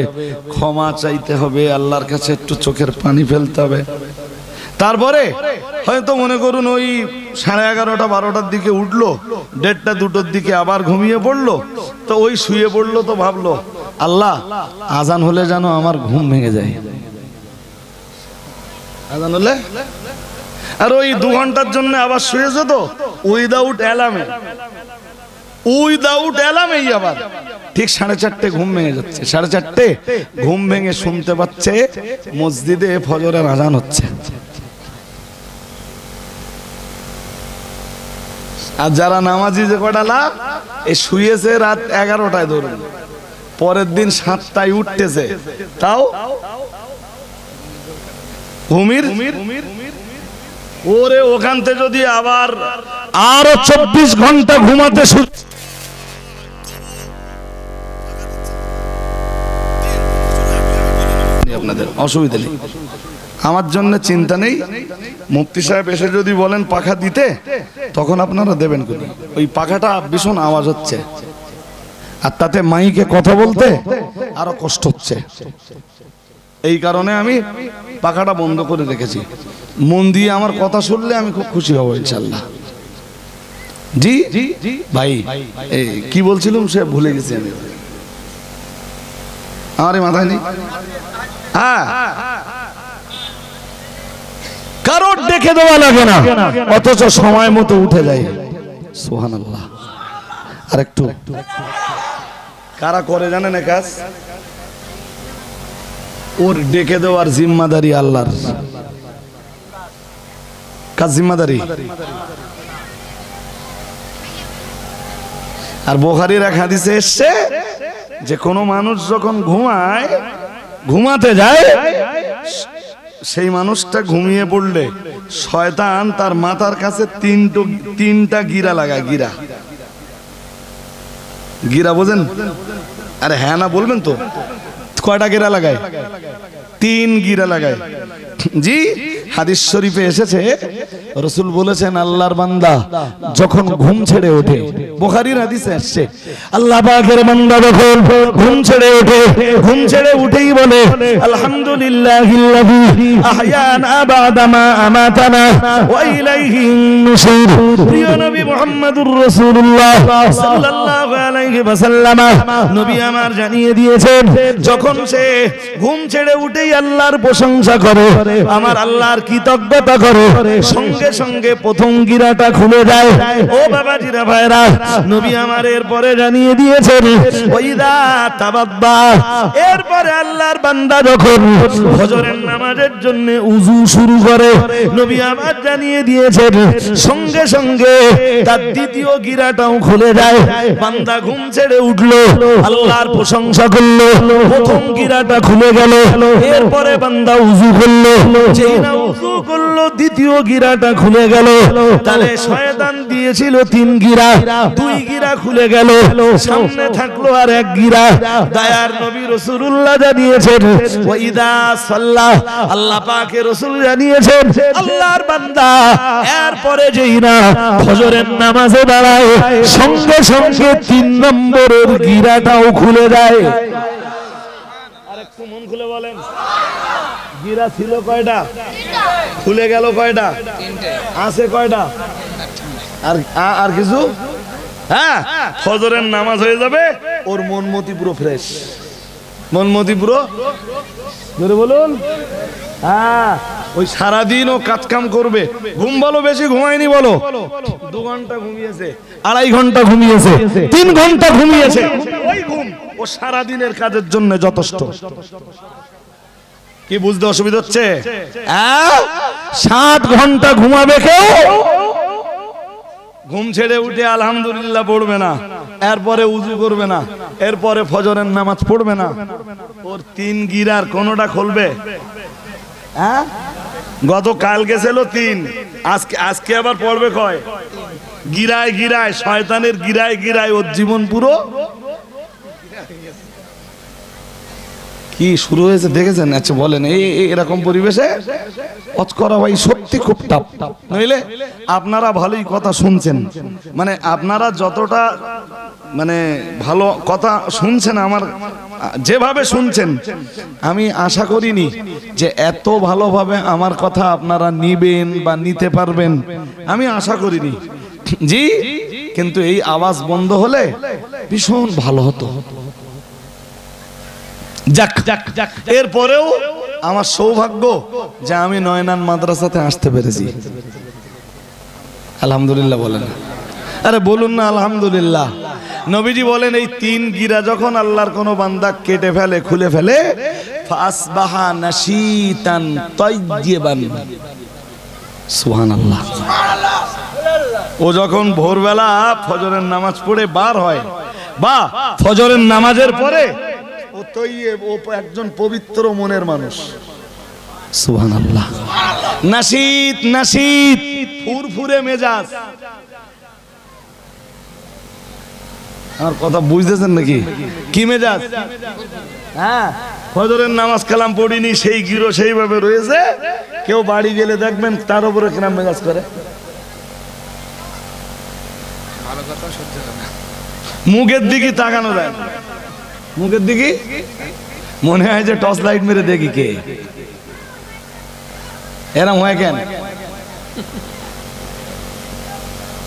ক্ষমা চাইতে হবে, আল্লাহর কাছে একটু চোখের পানি ফেলতে হবে। তারপরে হয়তো মনে করুন ওই 11:30 12টার দিকে উঠলো, 1:30 2টোর দিকে আবার ঘুমিয়ে পড়লো। তো ওই শুয়ে পড়লো, তো ভাবলো আল্লাহ আজান হলে যেন আমার ঘুম ভেঙে যায়, আজান হলে। আর ওই 2 ঘন্টার জন্য আবার শুয়েছে, তো উইদাউট অ্যালার্মেই আবার ঠিক 4:30 ঘুম ভেঙে যাচ্ছে। 4:30 ঘুম ভেঙে শুনতে পাচ্ছে মসজিদে ফজরের আজান হচ্ছে। আর যারা নামাজি যে কটা লাভ, এই শুয়েছে রাত 11টায় ধরুন, পরের দিন 7টায় উঠতেছে, তাও ঘুমির ওরে ওখান থেকে যদি আবার আরো 24 ঘন্টা ঘুমাতে শুরু, আপনাদের অসুবিধা নেই, আমার জন্য চিন্তা নেই। মুফতি সাহেব এসে যদি বলেন পাখা দিতে, তখন আপনারা দেবেন কোন, ওই পাখাটা ভীষণ আওয়াজ হচ্ছে, আর তাতে মাইকে কথা বলতে আরো কষ্ট হচ্ছে, এই কারণে আমি পাখাটা বন্ধ করে রেখেছি। মন দিয়ে আমার কথা শুনলে আমি খুব খুশি হব ইনশাল্লাহ। জি ভাই, কি বলছিলাম সে ভুলে গেছি আমি, আমারই মাথায় নেই। হ্যাঁ, কারোর ডেকে দেওয়া লাগে না, অথচ সময় মতো উঠে যায়। সুবহানাল্লাহ। আর একটু কারা করে জানেন না কাজ, ওর ডেকে দেওয়ার জিম্মাদারি আল্লাহর, কাজ জিম্মাদারি। আর বুখারীর এক হাদিসে এসেছে যে কোনো মানুষ যখন ঘুমাতে যায়, সেই মানুষটা ঘুমিয়ে পড়লে শয়তান তার মাথার কাছে তিনটা গিরা লাগায়। গিরা বোঝেন? আরে হ্যাঁ না বলবেন তো, কয়টা গিরা লাগায়? 3 গিরা লাগায়। জি, হাদিস শরীফে এসেছে, রাসূল বলেছেন আল্লাহর বান্দা যখন ঘুম ছেড়ে ওঠে, বুখারীর হাদিসে আসছে, আল্লাহ পাকের বান্দা যখন ঘুম ছেড়ে ওঠে, ঘুম ছেড়ে উঠেই বলে আলহামদুলিল্লাহিল্লাযী আহয়ানা বা'দা মা আমাতানা ওয়া ইলাইহি নুশুর। প্রিয় নবী মুহাম্মদুর রাসূলুল্লাহ সাল্লাল্লাহু আলাইহি ওয়াসাল্লাম নবী আমার জানিয়ে দিয়েছেন, যখন সে ঘুম ছেড়ে উঠেই আল্লাহর প্রশংসা করে, আমার আল্লাহর কৃতজ্ঞতা করে, সঙ্গে সঙ্গে প্রথম গিরাটা খুলে যায়। ও বাবাজিরা ভাইরা, নবী আমার এরপরে জানিয়ে দিয়েছেন ওয়াইদা তাবাদ্দা, এরপরে আল্লাহর বান্দা যখন ফজরের নামাজের জন্য উযু শুরু করে, নবী আমার জানিয়ে দিয়েছেন সঙ্গে সঙ্গে তার দ্বিতীয় গিরাটাও খুলে যায়। বান্দা ঘুম ছেড়ে উঠলো, আল্লাহর প্রশংসা করলো, প্রথম গিরাটা খুলে গেল, এরপরে বান্দা উযু করলো, যেই না উযু করলো দ্বিতীয় গিরাটা খুলে গেল। তাহলে শয়তান দিয়েছিল 3 গিরা, 2 গিরা খুলে গেল, সামনে থাকলো আর 1 গিরা। দয়ার নবী রাসূলুল্লাহ জানিয়েছেন ওয়াইদা সাল্লাহ, আল্লাহ পাকের রাসূল জানিয়েছেন আল্লাহর বান্দা এরপরে যেই না ফজরের নামাজে দাঁড়ায়, সঙ্গে সঙ্গে 3 নম্বরের গিরাটাও খুলে যায়। আরেকটু মন খুলে বলেন, গিরা ছিল কয়টা? খুলে গেল কয়টা? 3টে। আছে কয়টা? আর কিছু? হ্যাঁ, ফজরের নামাজ হয়ে যাবে, ওর মনমতি পুরো ফ্রেশ, মনমতি পুরো ধরে বলুন। হ্যাঁ, ওই সারাদিন ও কাজ কাম করবে। ঘুম বলো বেশি ঘুমায়নি বলো, 2 ঘন্টা ঘুমিয়েছে, 2.5 ঘন্টা ঘুমিয়েছে, 3 ঘন্টা ঘুমিয়েছে, ওই ঘুম ও সারাদিনের কাজের জন্য যথেষ্ট। কি বুঝতে অসুবিধা হচ্ছে? 7 ঘন্টা ঘুমাবে কেউ, ঘুম ছেড়ে উঠে আলহামদুলিল্লাহ পড়বে না, এরপরে উযু করবে না, এরপরে ফজরের নামাজ পড়বে না, ওর 3 গিরার কোনটা খুলবে? গত কাল গেছিল 3, আজকে আবার পড়বে কয়? গিরায় গিরায়, শয়তানের গিরায় গিরায় ওর জীবন পুরো কি শুরু হয়েছে দেখেছেন? আচ্ছা বলেন, এরকম পরিবেশে ওয়াজ করা ভাই সত্যি খুব টাফ। নইলে আপনারা ভালোই কথা শুনছেন, মানে আপনারা যতটা মানে ভালো কথা শুনছেন, আমার যেভাবে শুনছেন, আমি আশা করিনি যে এত ভালোভাবে আমার কথা আপনারা নিবেন বা নিতে পারবেন, আমি আশা করিনি। জি, কিন্তু এই আওয়াজ বন্ধ হলে ভীষণ ভালো হতো। যাক, এরপরেও আমার সৌভাগ্য যে আমি নয়নান মাদ্রাসাতে আসতে পেরেছি। আলহামদুলিল্লাহ বলেন, আরে বলুন না আলহামদুলিল্লাহ। নবীজি বলেন এই 3 গিরা যখন আল্লাহর কোন বান্দা কেটে ফেলে, খুলে ফেলে, ফাসবাহা নাশিতান তাইয়িবান। সুবহানাল্লাহ। ও যখন ভোরবেলা ফজরের নামাজ পড়ে বার হয় বা ফজরের নামাজের পরে ও ও একজন পবিত্র মনের মানুষ। সুবহানাল্লাহ। নাশীত নাশীত, ফুরফুরে মেজাজ। আর কথা বুঝতেছেন নাকি? কি মেজাজ? হ্যাঁ, ফজরের নামাজ কালাম পড়িনি, সেই গিরো সেইভাবে রয়েছে। কেউ বাড়ি গেলে দেখবেন তার উপরে কিরাম মেজাজ করে। মুখের দিকে তাকানো যায়, মুখের দিকে মনে হয় যে টর্চ লাইট মেরে দেখি কে এরম হয় কেন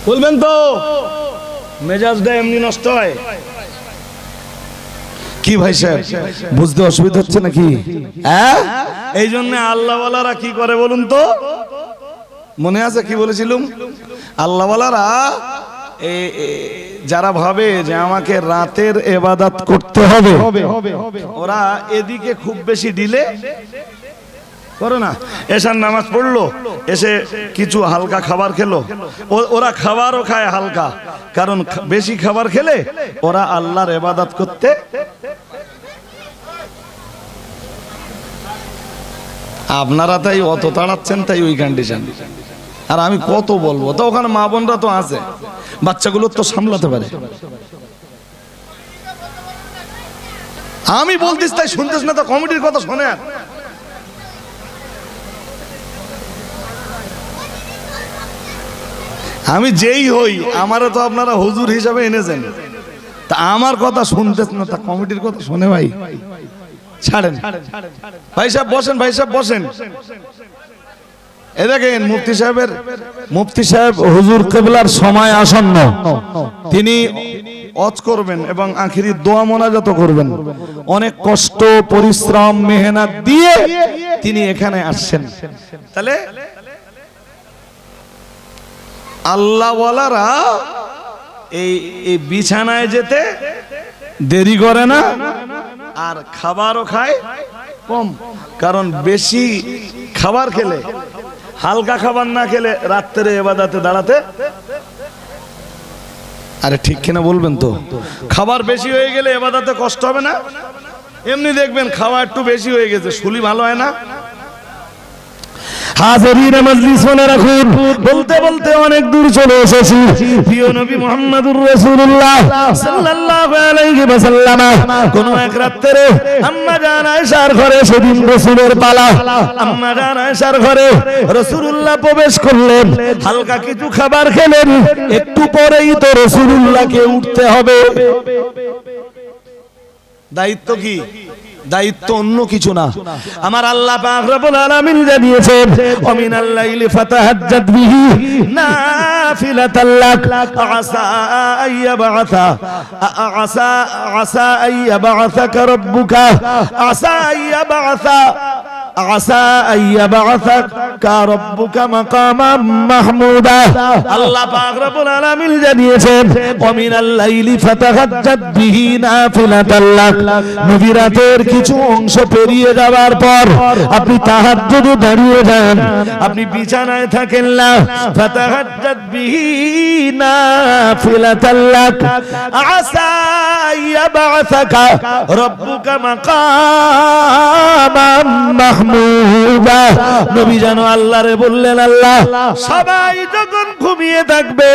বলবেন তো? মেজাজটা এমনি নষ্ট হয় কি ভাই সাহেব? বুঝতে অসুবিধা হচ্ছে নাকি? হ্যাঁ, এই জন্য আল্লাহওয়ালারা কি করে বলুন তো? মনে আছে কি বলেছিলাম? আল্লাহওয়ালারা যারা ভাবে যে আমাকে রাতের ইবাদত করতে হবে, ওরা এদিকে খুব বেশি ডিলে করে না। এশার নামাজ পড়লো, এসে কিছু হালকা খাবার খেলো। ওরা খাবারও খায় হালকা, কারণ বেশি খাবার খেলে ওরা আল্লাহর ইবাদত করতে। আপনারা তাই অত তাড়াচ্ছেন, তাই ওই কন্ডিশন। আর আমি কত বলবো? তো ওখানে মা বোনরা তো আছে, বাচ্চাগুলো তো সামলাতে পারে। আমি বলতিস তাই শুনতেছ না, তো কমিটির কথা শোনে। আমি যেই হই, আমারও তো আপনারা হুজুর হিসাবে এনেছেন, তা আমার কথা শুনতেছ না, তা কমিটির কথা শোনে। ভাই ছাড়েন, ভাই সাহেব বসেন, ভাই সাহেব বসেন। এ দেখেন মুফতি সাহেব হুজুর কিবলার সময় আসন্ন। তিনি ওয়াজ করবেন এবং আখিরি দোয়া মোনাজাত করবেন। অনেক কষ্ট, পরিশ্রম, মেহনত দিয়ে তিনি এখানে আসছেন। তাহলে আল্লাহওয়ালারা এই বিছানায় যেতে দেরি করে না, আর খাবারও খায় কম। কারণ বেশি খাবার খেলে, হালকা খাবার না খেলে রাত্রে ইবাদতে দাঁড়াতে। আরে ঠিক কিনা বলবেন তো? খাবার বেশি হয়ে গেলে ইবাদতে কষ্ট হবে না? এমনি দেখবেন খাওয়া একটু বেশি হয়ে গেছে, শুলি ভালো হয় না। হাজিরিন মজলিস মনে রাখুন, বলতে বলতে অনেক দূর চলে এসেছি। প্রিয় নবী মুহাম্মদুর রাসূলুল্লাহ সাল্লাল্লাহু আলাইহি ওয়াসাল্লাম কোন এক রাতে আম্মা জান আয়েশার ঘরে, সেদিন রাসূলের পালা, আম্মা জান আয়েশার ঘরে রাসূলুল্লাহ প্রবেশ করলেন। হালকা কিছু খাবার খেলেন, একটু পরেই তো রাসূলুল্লাহকে উঠতে হবে। দায়িত্ব কি? দায়িত্ব অন্য কিছু না। আমার আল্লাহ পাক রব্বুল আলামিন জানিয়েছেন, ওয়া মিনাল লাইলি ফাতাহাজ্জাদ বিহি নাফিলাতাল লাক আসা আইয়াবা'সাকা রাব্বুকা আসা আইয়াবা'সাকা রাব্বুকা মাকামান মাহমুদা। আল্লাহ পাক রব্বুল আলামিন জানিয়েছেন, ওয়া মিনাল লাইলি ফাতাহাজ্জাদ বিহি নাফিলাতাল লাক। নবী রাতের কিছু অংশ পেরিয়ে যাওয়ার পর আপনি তাহাজ্জুদে দাঁড়িয়ে যান, আপনি বিছানায় থাকেন না। ফাতাহাজ্জাদ বিহি নাফিলাতাল লাক আসা আইয়াবা'সাকা রাব্বুকা মাকামান মাহমুদা। নবী জানো আল্লাহরে বললেন, আল্লাহ সবাই যখন ঘুমিয়ে থাকবে,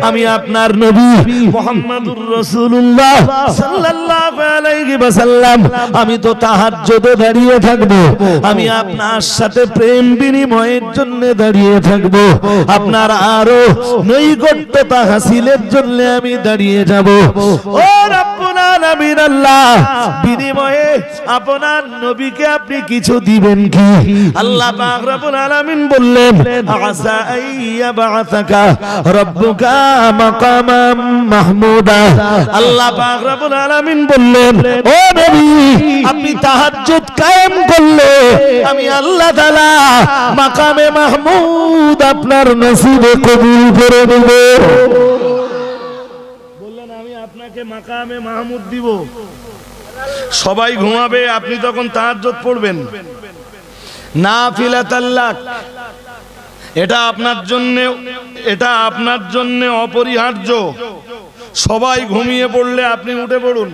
আমি আপনার নবী মুহাম্মদুর রাসূলুল্লাহ সাল্লাল্লাহু আলাইহি ওয়াসাল্লাম, আমি তো তাহাজ্জুদে দাঁড়িয়ে থাকব। আমি আপনার সাথে প্রেম বিনিময়ের জন্য দাঁড়িয়ে থাকব, আপনার আরো নৈকট্যতা হাসিলের জন্য আমি দাঁড়িয়ে যাব। ও রব্বুল আলামিন আল্লাহ, বিনিময়ে আপনার নবীকে আপনি কিছু দিবেন কি? আল্লাহ পাক রব্বুল আলামিন বললেন, আসা আইয়াবা'সাকা রাব্বুকা মাকামান মাহমুদা। আল্লাহ পাক রব্বুল আলামিন বললেন, ও নবী, আপনি তাহাজ্জুদ কায়েম করলে আমি আল্লাহ তাআলা মাকামে মাহমুদ আপনার নসিবে কবুল করে দেব। বললেন, আমি আপনাকে মাকামে মাহমুদ দিব। সবাই ঘুমাবে, আপনি তখন তাহাজ্জুদ পড়বেন। নাফিলাতাল লাক, এটা আপনার জন্য অপরিহার্য। সবাই ঘুমিয়ে পড়লে আপনি উঠে পড়ুন,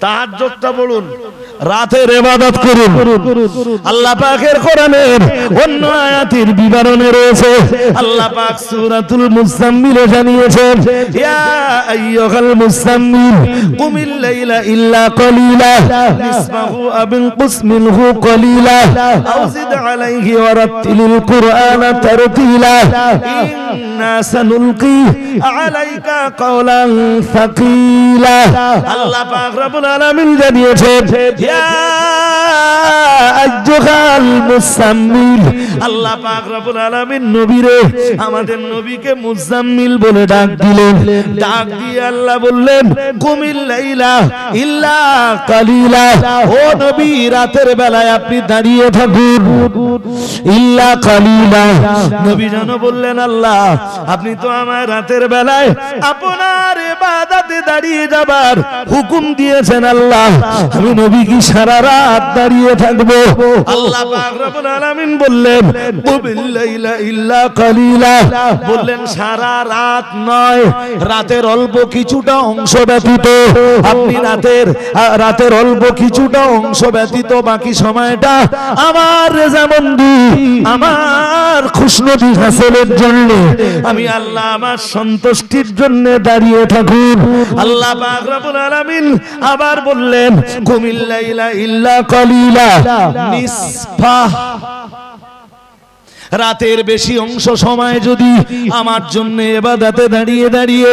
তাহাজ্জুদটা পড়ুন, রাতের ইবাদত করুন। আল্লাহ পাকের কোরআনের অন্য আয়াতের বিবরণে রয়েছে, আল্লাহ পাক সূরাতুল মুজাম্মিলে জানিয়েছেন, ইয়া আইয়ুহাল মুজাম্মিল কুমিল লাইলা ইল্লা কলিলা নিসফাহু আও ইনকুস মিনহু কলিলা আও জিদ আলাইহি ওয়া রাত্তিলিল কুরআনা তারতিলা ইন্না সানুলকি আলাইকা কাওলান সাকিলা। আল্লাহ পাক রব্বুল আলামিন জানিয়েছেন, ইয়া আইয়ুহাল মুজাম্মিল, আল্লাহ পাক রব্বুল আলামিন নবীরে, আমাদের নবীকে মুজাম্মিল বলে ডাক দিলেন। ডাক দিয়ে আল্লাহ বললেন, কুমিল লাইলা ইল্লা কালিলা, ও নবী রাতের বেলায় আপনি দাঁড়িয়ে থাকুন, ইল্লা কালিলা। নবী যেন বললেন, আল্লাহ আপনি তো আমার রাতের বেলায় আপনার ইবাদতে দাঁড়িয়ে যাবার হুকুম দিয়েছেন, আল্লাহ আমি নবী কি সারা রাত দাঁড়িয়ে থাকবো? আল্লাহ পাক রব্বুল আলামিন বললেন, কুমিল লাইলা ইল্লা কালিলা, বললেন সারা রাত নয়, রাতের অল্প কিছুটা অংশ ব্যতীত। আপনি রাতের অল্প কিছুটা অংশ ব্যতীত বাকি সময়টা আমার রেজামন্দি, আমার খুশনবী হাসিলের জন্য, আমি আল্লাহ আমার সন্তুষ্টির জন্য দাঁড়িয়ে থাকুন। আল্লাহ পাক রব্বুল আলামিন আবার বললেন, কুমিল লাইলা ইল্লা কালিলা নিসফা, রাতের বেশি অংশ সময় যদি আমার জন্য ইবাদতে দাঁড়িয়ে দাঁড়িয়ে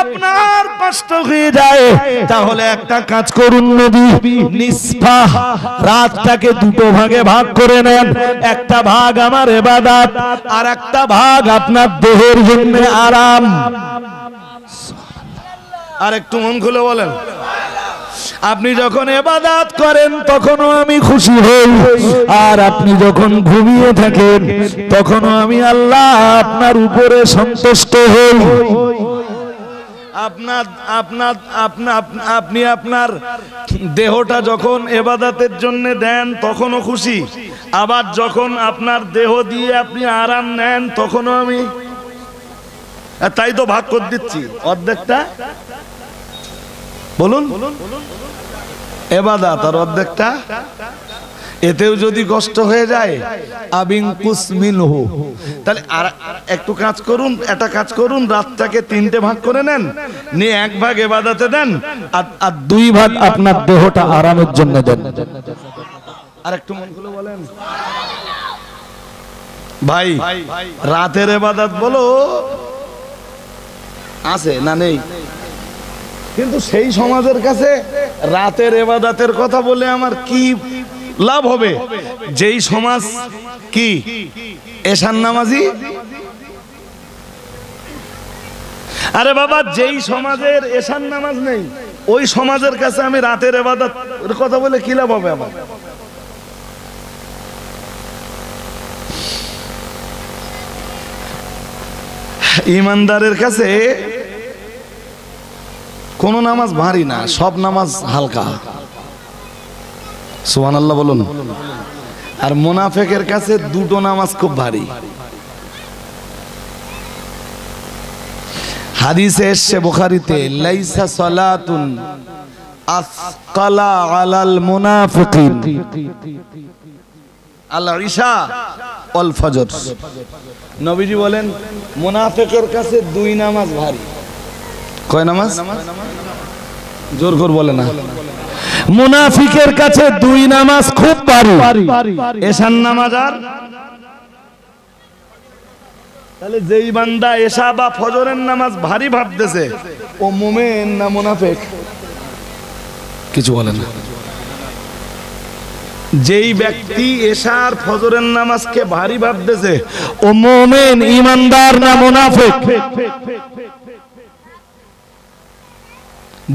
আপনার কষ্ট হয়ে যায়, তাহলে একটা কাজ করুন নবী, নিসফা, রাতটাকে দুটো ভাগে ভাগ করে নেন। একটা ভাগ আমার ইবাদত, আর একটা ভাগ আপনার দেহের জন্য আরাম। আর একটু মন খুলে বলেন, আপনি যখন ইবাদত করেন তখনও আমি খুশি হই, আর আপনি যখন ঘুমিয়ে থাকেন তখনও আমি আল্লাহ আপনার উপরে সন্তুষ্ট হই। আপনি আপনার দেহটা যখন ইবাদতের জন্য দেন তখনও খুশি, আবার যখন আপনার দেহ দিয়ে আপনি আরাম নেন তখনও আমি, তাই তো ভাগ করে দিচ্ছি অর্ধেকটা, বলুন ইবাদত আর অর্ধেকটা, এতেও যদি কষ্ট হয়ে যায় আবিনকুস মিনহু, তাহলে আর একটু কাজ করুন, একটা কাজ করুন, রাতটাকে তিনটে ভাগ করে নেন, নিয়ে এক ভাগ ইবাদতে দেন, আর দুই ভাগ আপনার দেহটা আরামের জন্য দেন। আর একটু মন খুলে বলেন ভাই, রাতের ইবাদত বলো আছে না নেই? কিন্তু সেই সমাজের কাছে রাতের ইবাদতের কথা বলে আমার কি লাভ হবে? যেই সমাজ কি এশার নামাজি, আরে বাবা যেই সমাজের এশার নামাজ নেই ওই সমাজের কাছে আমি রাতের ইবাদতের কথা বলে কি লাভ হবে আমার? ইমানদারের কাছে কোন নামাজ ভারী না, সব নামাজ হালকা। সুবহানাল্লাহ বলুন। আর মুনাফিকের কাছে দুটো নামাজ খুব ভারী। হাদিসে এসেছে বুখারীতে, লাইসা সালাতুন আসকালা আলাল মুনাফিকিন আল ইশা ওয়াল ফজর। নবীজি বলেন মুনাফিকের কাছে দুই নামাজ ভারী। কয় নামাজ? জোর করে বলে না। মুনাফিকের কাছে দুই নামাজ খুব ভারী, এশার নামাজ আর। তাহলে যেই বান্দা এশা বা ফজরের নামাজ ভারী ভাবতেছে ও মুমিন না মুনাফিক? কিছু বলে না। যেই ব্যক্তি এশা আর ফজরের নামাজকে ভারী ভাবতেছে ও মুমিন, ইমানদার না মুনাফিক?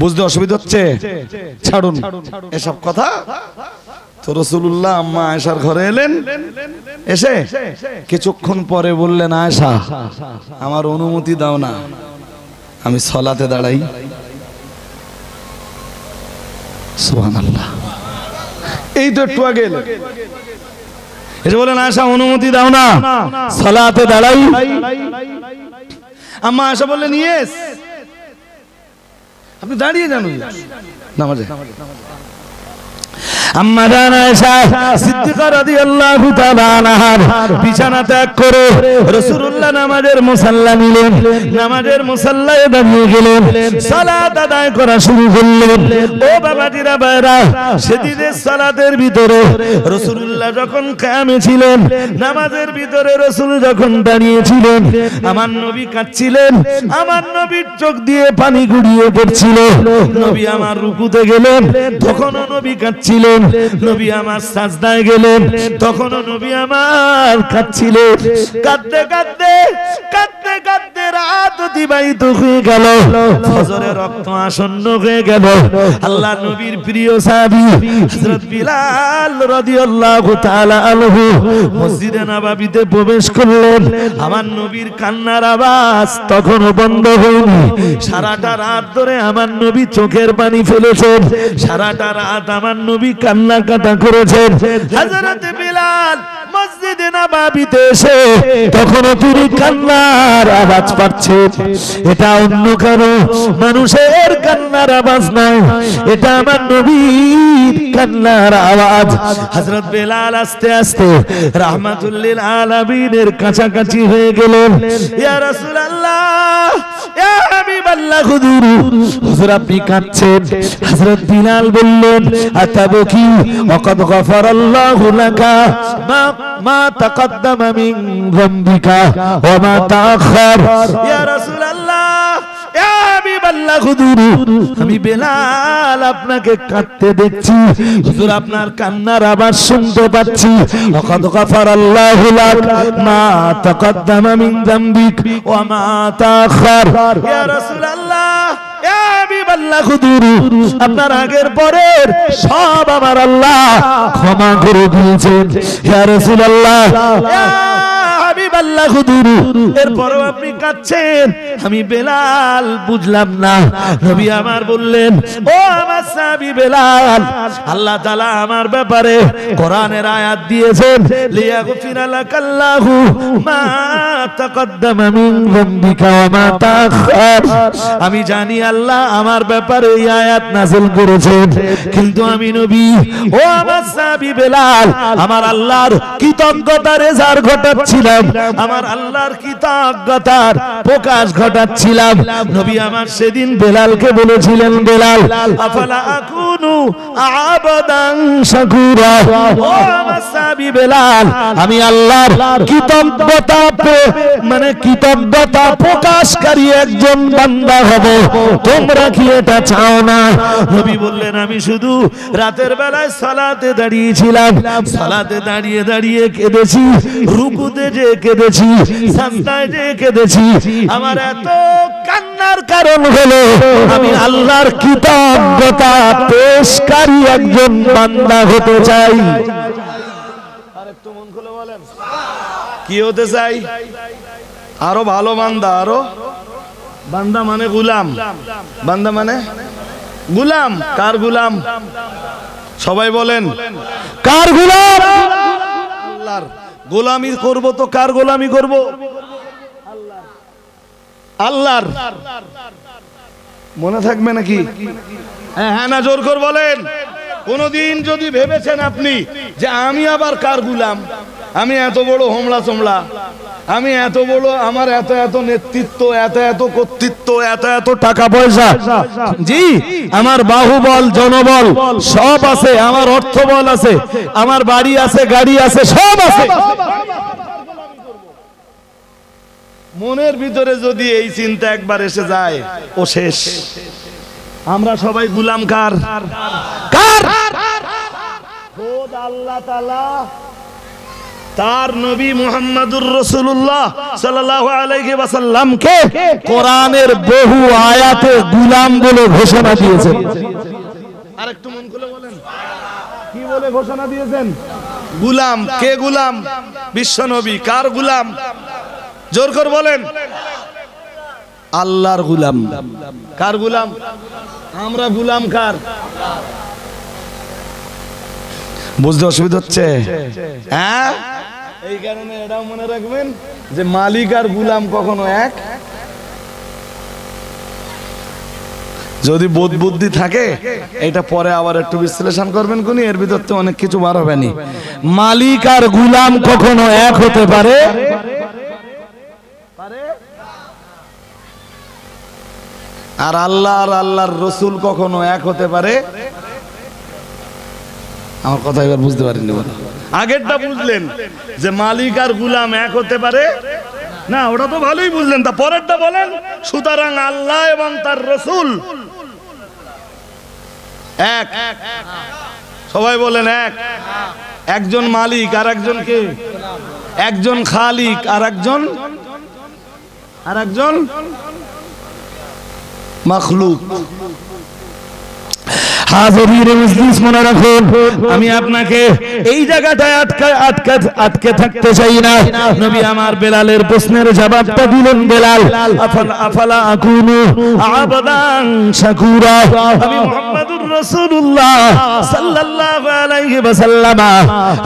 বুঝতে অসুবিধা হচ্ছে? ছাড়ুন এসব কথা। তো রাসূলুল্লাহ আম্মা আয়েশার ঘরে এলেন, এসে কিছুক্ষণ পরে বললেন, আয়েশা আমার অনুমতি দাও না আমি সালাতে দাঁড়াই। সুবহানাল্লাহ। এই তো একটু আগে এলেন, এটা বলেন আয়েশা অনুমতি দাও না সালাতে দাঁড়াই। আম্মা আয়েশা বললেন ইয়েস, আপনি দাঁড়িয়ে যান নামাজে। আম্মা জান আয়েশা সিদ্দিকা রাদিয়াল্লাহু তাআলা আনহার বিছানা ত্যাগ করে রাসূলুল্লাহ নামাজের মুসাল্লা নিলেন, নামাজের মুসাল্লায় দাঁড়িয়ে গেলেন, সালাত আদায় করা শুরু করলেন। ও বাবাজিরা ভাইরা, সেদিনের সালাতের ভিতরে রাসূলুল্লাহ যখন কিয়ামে ছিলেন, নামাজের ভিতরে রাসূল যখন দাঁড়িয়ে ছিলেন, আমার নবী কাঁদছিলেন, আমার নবীর চোখ দিয়ে পানি গড়িয়ে পড়ছিল। নবী আমার রুকুতে গেলেন, তখনও নবী কাঁদছিলেন। নবী আমার সাজদায় গেলেন, তখনও নবী আমার কাঁদছিলেন। কাঁদতে কাঁদতে কাঁদতে কাঁদতে রাত অতিবাহিত হয়ে গেল, ফজরের রক্ত আসন্ন হয়ে গেল। আল্লাহ নবীর প্রিয় সাহাবী হযরত বিলাল রাদিয়াল্লাহু তাআলা আনহু মসজিদে নববীতে প্রবেশ করলেন। আমার নবীর কান্নার আওয়াজ তখনও বন্ধ হয়নি। সারাটা রাত ধরে আমার নবী চোখের পানি ফেলেছেন, সারাটা রাত আমার নবী কান্নাকাটা করেছেন। হযরত বিলাল মসজিদে নববীতে এসে তখনও তিনি কান্নার আওয়াজ পাচ্ছেন। এটা অন্য কারো মানুষের কান্নার আওয়াজ নয়, এটা আমার নবীর কান্নার আওয়াজ। হযরত বিলাল আস্তে আস্তে রাহমাতুল লিল আলামিনের কাছাকাছি হয়ে গেলেন। ইয়া রাসূলুল্লাহ, ইয়া হাবিবাল্লাহ, হুজুর আপনি কাঁদছেন। হযরত বিলাল বললেন আতাবকি ওয়াকাদ গফারাল্লাহু লাকা মা তাকদ্দামা মিন যামবিকা ওয়া মা তাআখার। ইয়া রাসূলুল্লাহ, ইয়া হাবিবাল্লাহ, আমি বিলাল আপনাকে কাঁদতে দেখছি, হুজুর আপনার কান্নার আওয়াজ শুনতে পাচ্ছি। ওয়াকাদ গফারাল্লাহু লাকা মা তাকদ্দামা মিন যামবিক ওয়া মা তাআখার। ইয়া রাসূলুল্লাহ, ইয়া হাবিবাল্লাহ, আপনার আগের পরের সব আমার আল্লাহ ক্ষমা করে দিয়েছেন। ইয়া রাসূলুল্লাহ, ইয়া হাবিবাল্লাহ, এরপরও আপনি কাঁদছেন। আমি বিলাল বুঝলাম না। নবী আমার বললেন, ও আমার সাহাবী বিলাল, আল্লাহ তাআলা আমার ব্যাপারে কোরআনের আয়াত দিয়েছেন, লিয়াগফিরা লাকাল্লাহু মা তাকদ্দামা মিন যামবিকা ওয়া মা তাআখার। আমি জানি আল্লাহ আমার ব্যাপারে এই আয়াত নাযিল করেছেন, কিন্তু আমি নবী, ও আমার সাহাবী বিলাল, আমার আল্লাহর কৃতজ্ঞতার এজাহার ঘটাচ্ছিলাম, আমার আল্লাহর কৃতজ্ঞতার প্রকাশ ঘটাচ্ছিলাম। নবী আমার সেদিন বেলালকে বলেছিলেন, বেলাল আফালা আকুনু আবাদান শাকুরা। ও আমার সাহাবী বেলাল, আমি আল্লাহর কৃতজ্ঞতা কৃতজ্ঞতা প্রকাশকারী একজন বান্দা হব, তোমরা কি এটা চাও না? নবী বললেন, আমি শুধু রাতের বেলায় সালাতে দাঁড়িয়েছিলাম, সালাতে দাঁড়িয়ে দাঁড়িয়ে কেঁদেছি, রুকুতে যে কেঁদেছি, সাজদায় যে কেঁদেছি। আমার এত কান্নার কারণ হলো আমি আল্লাহর কৃতজ্ঞতা পেশকারী একজন বান্দা হতে চাই। আরেকটু মন খুলে বলেন, কি হতে চাই? আরো ভালো বান্দা। আরো বান্দা মানে গোলাম, বান্দা মানে গোলাম। কার গোলাম? সবাই বলেন, কার গোলাম? আল্লাহর গোলামি করব। তো কার গোলামি করব? আল্লাহর। মনে থাকবে নাকি? হ্যাঁ না, জোর করে বলেন। কোনদিন যদি ভেবেছেন আপনি যে আমি আবার কার গোলাম, আমি এত বড় হোমলা চোমলা, আমি এত বড়, আমার এত এত নেতৃত্ব, এত এত কর্তৃত্ব, এত এত টাকা পয়সা, জি আমার বাহুবল জনবল সব আছে, আমার অর্থবল আছে, আমার বাড়ি আছে, গাড়ি আছে, সব আছে, মনের ভিতরে যদি এই চিন্তা একবার এসে যায়, ও শেষ। আমরা সবাই গোলাম কার? কার? খোদ আল্লাহ তাআলা তার নবী মুহাম্মদুর রাসূলুল্লাহ সাল্লাল্লাহু আলাইহি ওয়াসাল্লামকে কোরআনের বহু আয়াতে গোলাম বলে ঘোষণা দিয়েছেন। আরেকটু মন খুলে বলেন, কি বলে ঘোষণা দিয়েছেন? গোলাম। কে গোলাম? বিশ্ব নবী। কার গোলাম? জোর করে বলেন, আল্লাহর গোলাম। কার গোলাম? আমরা গোলাম কার? বুঝতে অসুবিধা হচ্ছে? হ্যাঁ, এই কারণে এটাও মনে রাখবেন যে মালিক আর গুলাম কখনো এক। যদি বোধ বুদ্ধি থাকে এটা পরে আবার একটু বিশ্লেষণ করবেন কোনি, এর ভিতর তো অনেক কিছু বার হবে না। মালিক আর গুলাম কখনো এক হতে পারে, আর আল্লাহ আর আল্লাহর রসুল কখনো এক হতে পারে। আমার কথা এবার বুঝতে পারেননি? বলো, আগেরটা বুঝলেন যে মালিক আর গুলাম এক হতে পারে না, ওটা তো ভালোই বুঝলেন। তা পরেরটা বলেন, সুতরাং আল্লাহ এবং তার রসুল এক। সবাই বলেন এক। একজন মালিক আর একজন কে? একজন খালিক আর একজন মাখলুক। হাজির মজলিস মনে রাখুন, আমি আপনাকে এই জায়গাটায় আটকে থাকতে চাই না। নবী আমার বেলালের প্রশ্নের জবাবটা দিলেন, বেলাল আফালা আকুনু আবদান শাকুরা, আমি মুহাম্মাদুর রাসূলুল্লাহ সাল্লাল্লাহু আলাইহি ওয়াসাল্লাম,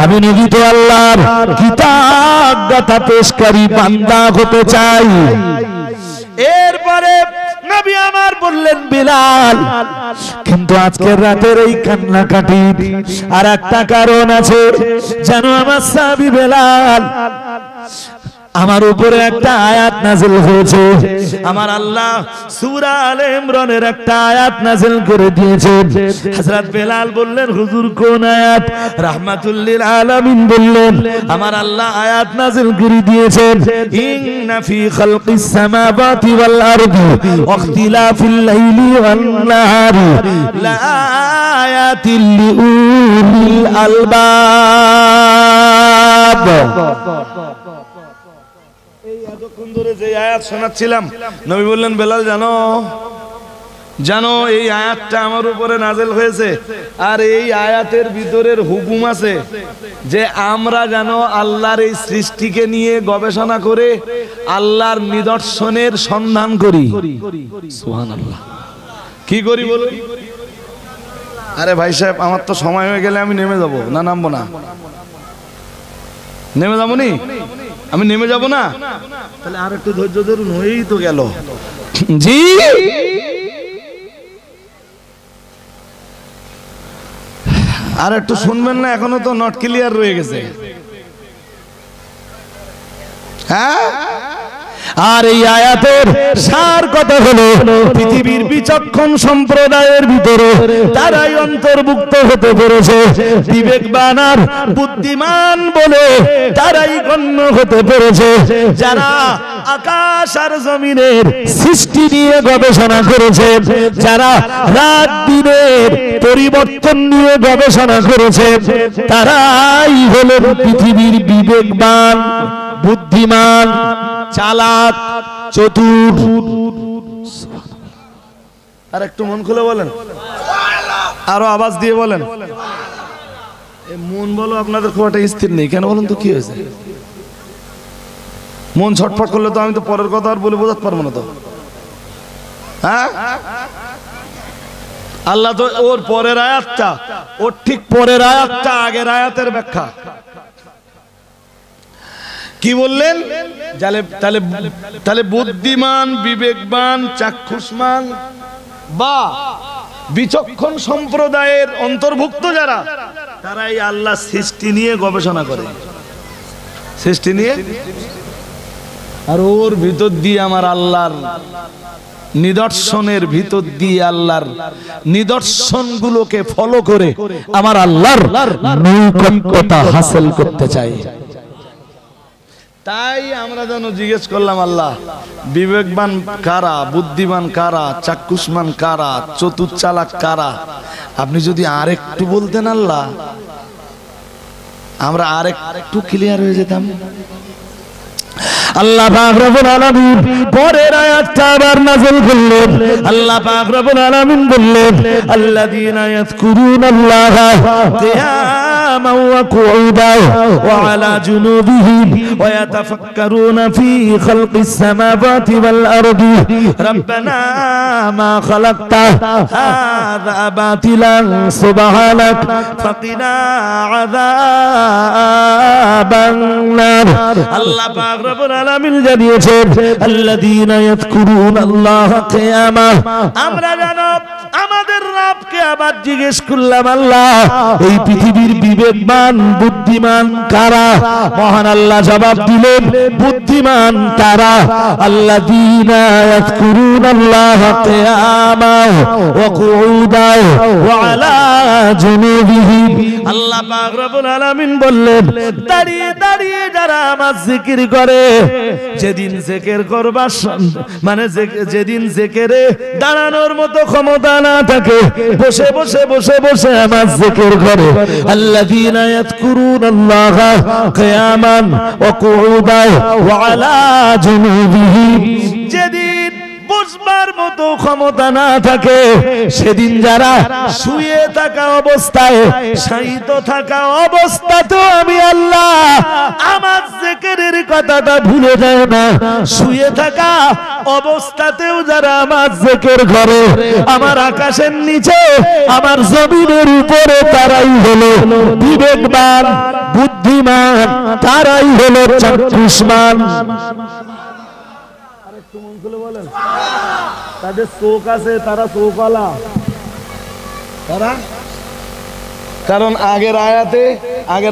আমি নবী তো আল্লাহর কৃতজ্ঞতা পেশকারী বান্দা হতে চাই। এরপরে নবী আমার বললেন, বিলাল কিন্তু আজকের রাতের এই কান্নাকাটি আর একটা কারণ আছে জানো আমার সাহাবী বেলাল, আমার উপরে একটা আয়াত নাযিল হয়েছে। আমার আল্লাহ সূরা আলে ইমরানের একটা আয়াত নাযিল করে দিয়েছেন। হযরত বেলাল বললেন, হুজুর কোন আয়াত? রাহমাতুল লিল আলামিন বললেন, আমার আল্লাহ আয়াত নাযিল করে দিয়েছেন, ইন্না ফি খালকিস সামাওয়াতি ওয়াল আরদি ওয়া ইখতিলাফিল লাইলি ওয়ান নাহারি লাআয়াতিল লিউলিল আলবাব। এতক্ষণ ধরে যে আয়াত শোনাচ্ছিলাম, নবী বললেন, বেলাল জানো এই আয়াতটা আমার উপরে নাযিল হয়েছে, আর এই আয়াতের ভিতরের হুকুম আছে যে আমরা যেন আল্লাহর এই সৃষ্টিকে নিয়ে গবেষণা করে আল্লাহর নিদর্শনের সন্ধান করি। সুবহানাল্লাহ। কি করি বলুন? আরে ভাই সাহেব, আমার তো সময় হয়ে গেলে আমি নেমে যাব না? নামবো না? নেমে যাবো নি? আমি নেমে যাব না? তাহলে আর একটু ধৈর্য ধরুন, হয়েই তো গেল। জি, আর একটু শুনবেন না? এখনো তো নট ক্লিয়ার রয়ে গেছে। হ্যাঁ, আর এই আয়াতের সার কথা হলো, পৃথিবীর বিচক্ষণ সম্প্রদায়ের ভিতরে তারাই অন্তর্ভুক্ত হতে পেরেছে। বিবেকবান আর বুদ্ধিমান বলে তারাই গণ্য হতে পেরেছে, যারা আকাশ আর জমিনের সৃষ্টি নিয়ে গবেষণা করেছে, যারা রাত দিনের পরিবর্তন নিয়ে গবেষণা করেছে, তারাই হলেন পৃথিবীর বিবেকবান, বুদ্ধিমান, চালাক, চতুর। আর একটু মন খুলে বলেন, আরো আওয়াজ দিয়ে বলেন। মন বলো আপনাদের খুব একটা স্থির নেই কেন বলুন তো? কি হয়েছে? মন ছটফট করলে তো আমি তো পরের কথা আর বলে বোঝাতে পারবো না তো। হ্যাঁ, আল্লাহ তো ওর পরের আয়াতটা, ওর ঠিক পরের আয়াতটা আগের আয়াতের ব্যাখ্যা। কি বললেন? তাহলে বুদ্ধিমান, বিবেকবান, চাক্ষুষ্মান বা বিচক্ষণ সম্প্রদায়ের অন্তর্ভুক্ত যারা, তারাই আল্লাহ সৃষ্টি নিয়ে গবেষণা করে, সৃষ্টি নিয়ে। আর ওর ভিতর দিয়ে আমার আল্লাহর নিদর্শনের ভিতর দিয়ে আল্লাহর নিদর্শনগুলোকে ফলো করে আমার আল্লাহর নৈকট্যতা হাসিল করতে চাই। তাই আমরা যেন জিজ্ঞেস করলাম, আল্লাহ বিবেকবান কারা, বুদ্ধিমান কারা, চাক্ষুষ্মান কারা, চতুর চালাক কারা? আপনি যদি আরেকটু বলতেন আল্লাহ, আমরা আরেকটু ক্লিয়ার হয়ে যেতাম। আল্লাহ পাক রব্বুল আলামিন পরের আয়াতটা আবার নাযিল করলেন। আল্লাহ পাক রব্বুল আলামিন বললেন, আল্লাযীনা ইয়াযকুরুনাল্লাহা قياما وقعودا وعلى جنوبهم ويتفكرون في خلق السماوات والأرض ربنا ما خلقت هذا باطلا سبحانك فقنا عذاب النار الله পাক রব্বুল আলামিন জানিয়েছেন আল্লাযীনা ইয়াযকুরুনাল্লাহা কিয়ামা আমরা জানো আমাদের রবকে আবার জিজ্ঞেস করলাম আল্লাহ এই পৃথিবীর বিবেকবান বুদ্ধিমান কারা মহান আল্লাহ জবাব দিলেন বুদ্ধিমান তারা আল্লাযীনা ইয়াযকুরুনাল্লাহা কিয়ামা ওয়া কুউদা ওয়া আলা জুনুবিহিম আল্লাহ পাক রব্বুল আলামিন বললেন দাঁড়িয়ে দাঁড়িয়ে যারা আমার জিকির করে যেদিন জিকির করবার মানে যেদিন জিকিরে দাঁড়ানোর মতো ক্ষমতা না থাকে বসে বসে বসে বসে আমার জিকির করে আল্লাযীনা ইয়াযকুরুনাল্লাহা কিয়ামান ওয়া কুউদা ওয়া আলা জুনুবিহিম যেদিন বসবার মতো ক্ষমতা না থাকে সেদিন যারা শুয়ে থাকা অবস্থায় শায়িত থাকা অবস্থাতেও আমি আল্লাহ আমার জিকিরের কথাটা ভুলে যায় না শুয়ে থাকা অবস্থাতেও যারা আমার জিকির করে আমার আকাশের নিচে আমার জমিনের উপরে তারাই হলো বিবেকবান বুদ্ধিমান তারাই হলো চাক্ষুষমান তাদের চোখ আছে তারা চোখওয়ালা তারা কারণ আগের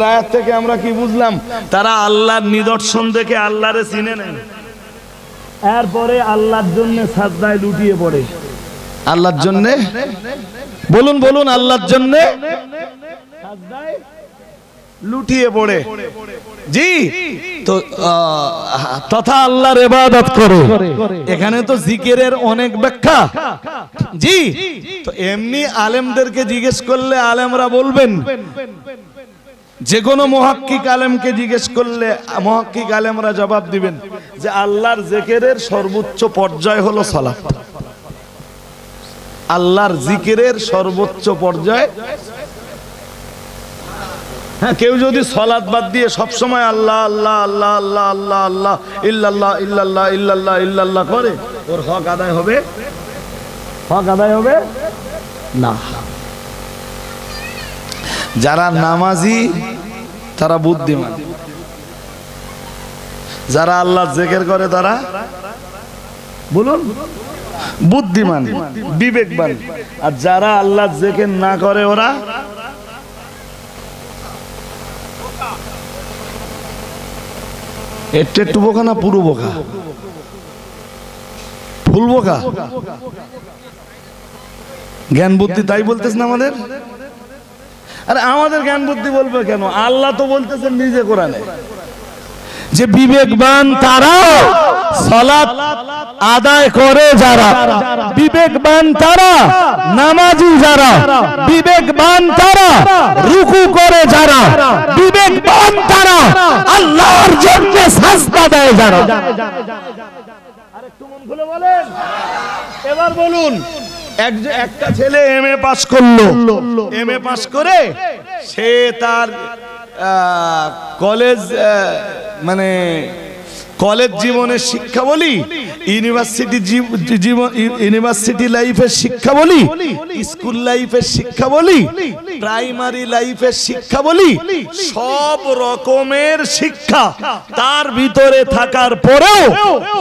আয়াত থেকে আমরা কি বুঝলাম তারা আল্লাহর নিদর্শন দেখে আল্লাহরে চিনে নেয় এরপরে আল্লাহর জন্য সাজদায় লুটিয়ে পড়ে আল্লাহর জন্য বলুন বলুন আল্লাহর জন্য সাজদায় লুটিয়ে পড়ে জি তো তথা আল্লাহর ইবাদত করে এখানে তো জিকিরের অনেক ব্যাখ্যা জি তো এমনি আলেমদেরকে জিজ্ঞেস করলে আলেমরা বলবেন যে কোনো মুহাক্কিক আলেমকে জিজ্ঞেস করলে মুহাক্কিক আলেমরা জবাব দিবেন যে আল্লাহর জিকিরের সর্বোচ্চ পর্যায় হলো সালাত আল্লাহর জিকিরের সর্বোচ্চ পর্যায় হ্যাঁ কেউ যদি সালাত বাদ দিয়ে সব সময় আল্লাহ আল্লাহ আল্লাহ আল্লাহ আল্লাহ আল্লাহ ইল্লাল্লাহ ইল্লাল্লাহ ইল্লাল্লাহ ইল্লাল্লাহ করে ওর হক আদায় হবে না যারা নামাজি তারা বুদ্ধিমান যারা আল্লাহ জিকির করে তারা বলুন বুদ্ধিমান বিবেকবান আর যারা আল্লাহ জিকির না করে ওরা একটু বোকা না পুরো বোকা ফুল বোকা জ্ঞান বুদ্ধি তাই বলতেছেন আমাদের আরে আমাদের জ্ঞান বুদ্ধি বলবে কেন আল্লাহ তো বলতেছেন নিজে কোরআনে যে বিবেকবান তারা সালাত আদায় করে যারা বিবেকবান তারা নামাজি যারা বিবেকবান তারা রুকু করে যারা বিবেকবান তারা আল্লাহর জন্য সাজদা দেয় যারা আরেকটু মন খুলে বলেন এবার বলুন একটা ছেলে এমএ পাস করলো এমএ পাস করে সে তার কলেজ মানে কলেজ জীবনের শিক্ষা বলি ইউনিভার্সিটি লাইফের শিক্ষা বলি স্কুল লাইফের শিক্ষা বলি প্রাইমারি লাইফের শিক্ষা বলি সব রকমের শিক্ষা তার ভিতরে থাকার পরেও